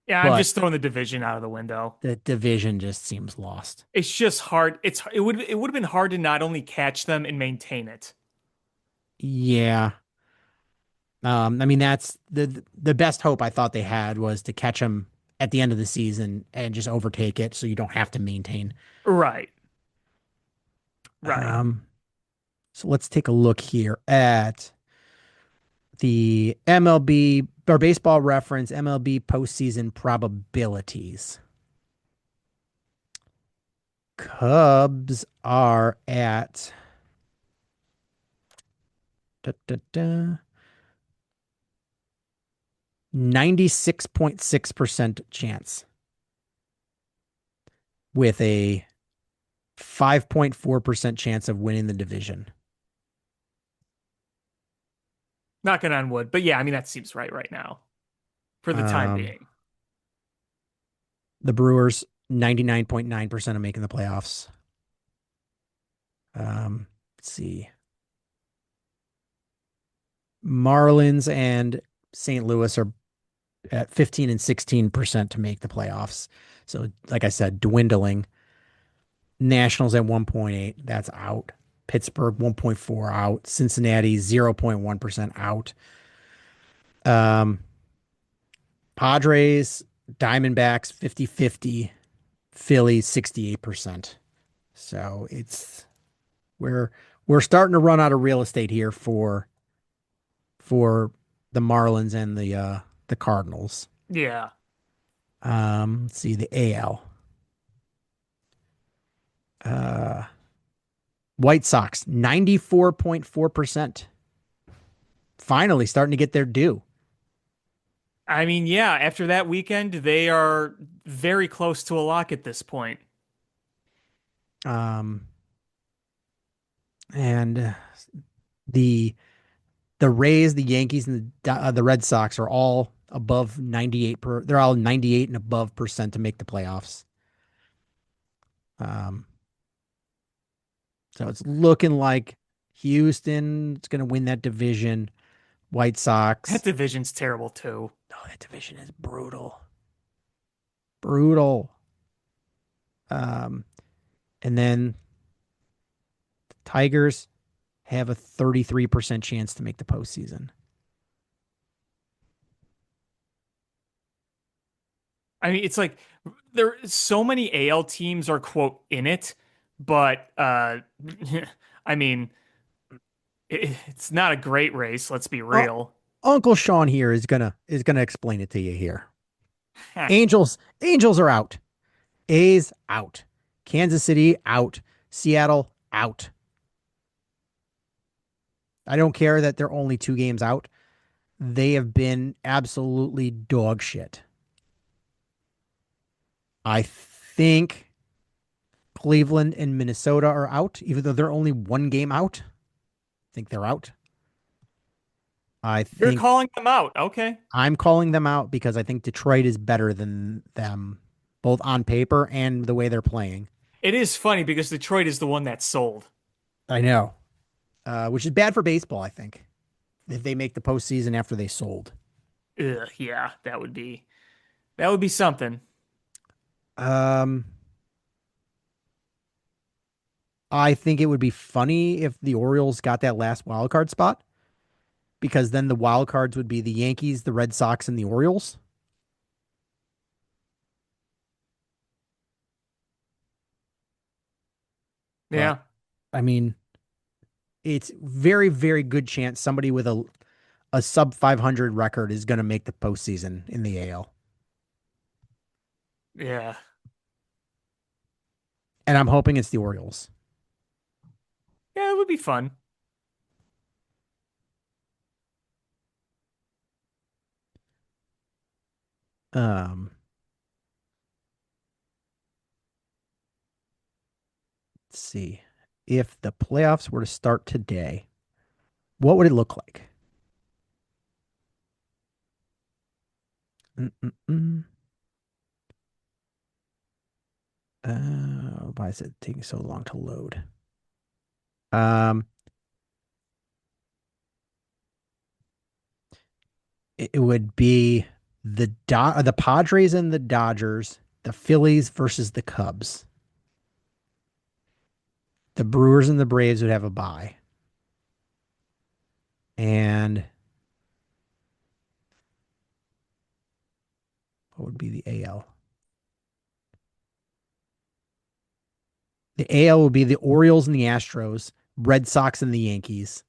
Yeah, I'm but just throwing the division out of the window. the division just seems lost. It's just hard. It would have been hard to not only catch them and maintain it. Yeah. I mean, that's the best hope I thought they had was to catch them at the end of the season and just overtake it so you don't have to maintain. Right. Right. Um, so let's take a look here at the MLB or Baseball Reference MLB postseason probabilities. Cubs are at 96.6% chance with a 5.4% chance of winning the division. Knocking on wood. But yeah, I mean, that seems right now for the time being. The Brewers, 99.9% of making the playoffs. Let's see. Marlins and St. Louis are at 15 and 16% to make the playoffs. So, like I said, dwindling. Nationals at 1.8, that's out. Pittsburgh 1.4 out. Cincinnati 0.1% out. Um, Padres, Diamondbacks 50-50. Phillies 68%. So we're we're starting to run out of real estate here for the Marlins and the Cardinals. Yeah. Let's see the AL. Uh, White Sox 94.4%. Finally starting to get their due. I mean, yeah, after that weekend, they are very close to a lock at this point. Um, and the the Rays, the Yankees, and the Red Sox are all above 98 per. They're all 98 and above percent to make the playoffs. Um, so it's looking like Houston is going to win that division. White That Sox. division's terrible too. Oh, that division is brutal, brutal. Um, and then the Tigers have a 33% chance to make the postseason. I mean, it's like there so many AL teams are quote in it, but I mean, it's not a great race, let's be Oh, real. Uncle Sean here is gonna explain it to you here. Angels are out. A's out. Kansas City out. Seattle out. I don't care that they're only 2 games out. They have been absolutely dog shit. I think Cleveland and Minnesota are out, even though they're only 1 game out. I think they're out. I You're think calling them out. Okay. I'm calling them out because I think Detroit is better than them, both on paper and the way they're playing. It is funny because Detroit is the one that sold. I know, which is bad for baseball, I think, if they make the postseason after they sold. Ugh, yeah, that would be something. Um, I think it would be funny if the Orioles got that last wild card spot because then the wild cards would be the Yankees, the Red Sox, and the Orioles. But Yeah. I mean, it's very, very good chance somebody with a sub 500 record is going to make the postseason in the AL. Yeah. And I'm hoping it's the Orioles. Yeah, it would be fun. Um, let's see. If the playoffs were to start today, what would it look like? Mm-mm-mm. Why is it taking so long to load? Um, it would be the Padres and the Dodgers, the Phillies versus the Cubs. The Brewers and the Braves would have a bye. And what would be the AL? The AL would be the Orioles and the Astros, Red Sox and the Yankees,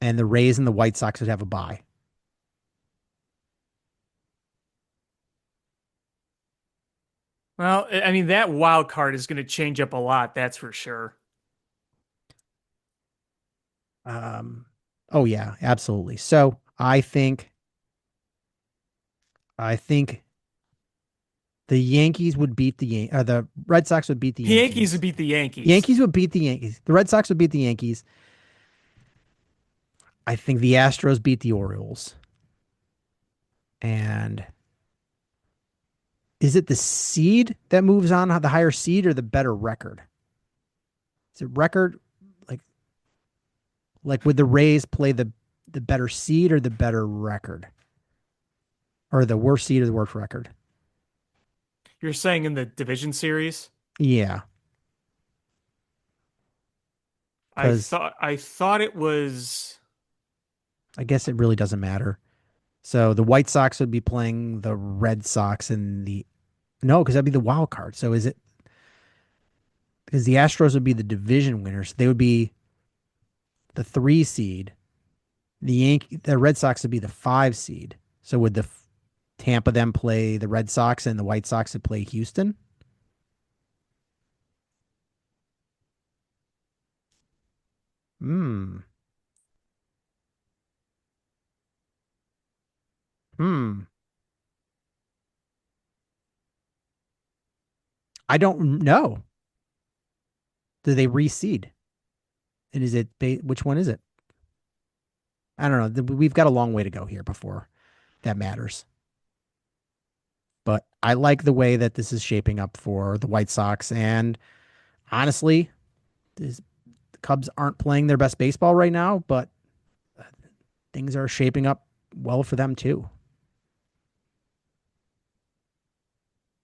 and the Rays and the White Sox would have a bye. Well, I mean, that wild card is going to change up a lot, that's for sure. Um, oh yeah, absolutely. So I think the Yankees would beat the Red Sox would beat the The Yankees would Yankees. beat the Yankees. Yankees would beat the Yankees. The Red Sox would beat the Yankees. I think the Astros beat the Orioles. And is it the seed that moves on, the higher seed, or the better record? Is it record like would the Rays play the better seed or the better record? Or the worst seed or the worst record? You're saying in the division series? Yeah. Because I thought it was. I guess it really doesn't matter. So the White Sox would be playing the Red Sox in the no, because that'd be the wild card. So is it because the Astros would be the division winners? They would be the 3 seed. The Red Sox would be the 5 seed. So would the Tampa then play the Red Sox and the White Sox would play Houston? Hmm. Hmm. I don't know. Do they reseed? And is it which one is it? I don't know. We've got a long way to go here before that matters. But I like the way that this is shaping up for the White Sox. And honestly, the Cubs aren't playing their best baseball right now, but things are shaping up well for them too.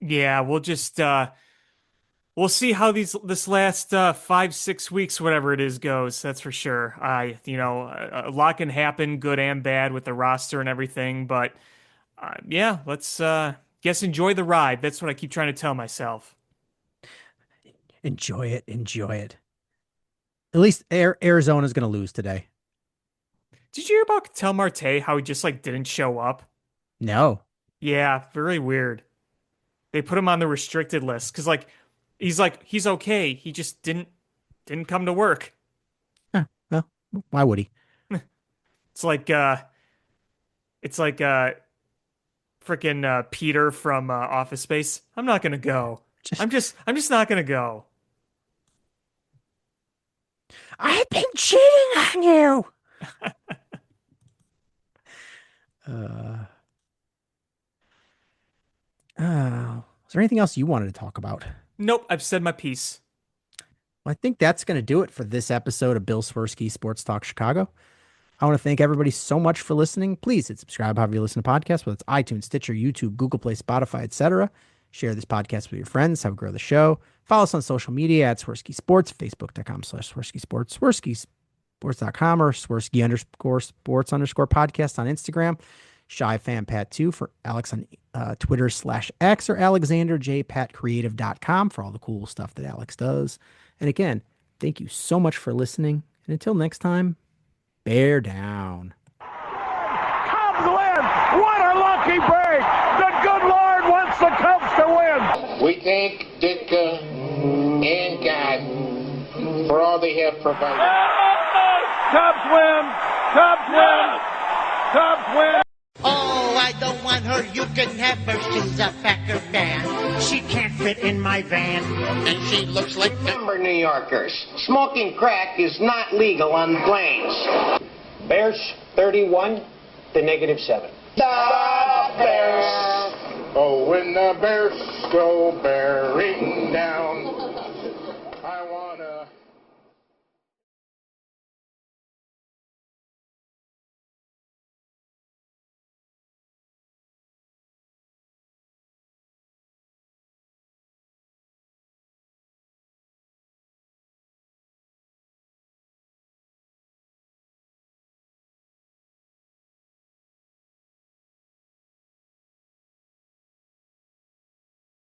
Yeah, we'll see how this last 5, 6 weeks, whatever it is, goes. That's for sure. A lot can happen, good and bad, with the roster and everything. But yeah, let's guess enjoy the ride. That's what I keep trying to tell myself. Enjoy it. Enjoy it. At least Arizona's going to lose today. Did you hear about Ketel Marte? How he just like didn't show up? No. Yeah, very weird. They put him on the restricted list because he's okay. He just didn't come to work. Huh, well, why would he? It's like freaking Peter from Office Space. I'm not gonna go. Just I'm just not gonna go. I've been cheating on you. uh, is there anything else you wanted to talk about? Nope, I've said my piece. Well, I think that's going to do it for this episode of Bill Swerski Sports Talk Chicago. I want to thank everybody so much for listening. Please hit subscribe however you listen to podcasts, whether it's iTunes, Stitcher, YouTube, Google Play, Spotify, etc. Share this podcast with your friends. Help grow the show. Follow us on social media at Swerski Sports, Facebook.com/Swerski Sports, SwerskiSports.com, or Swerski_Sports_podcast on Instagram. Shy Fan Pat 2 for Alex on Twitter/X, or AlexanderJPatCreative.com for all the cool stuff that Alex does. And again, thank you so much for listening. And until next time, bear down. Cubs win! What a lucky break! The good Lord wants the Cubs to win! We thank Ditka and God for all they have provided. Cubs win! Cubs win! Cubs win! Oh, I don't want her, you can have her, she's a Packer fan. She can't fit in my van. And she looks like number New Yorkers. Smoking crack is not legal on planes. Bears 31 to -7. The Bears. Oh, when the Bears go bearing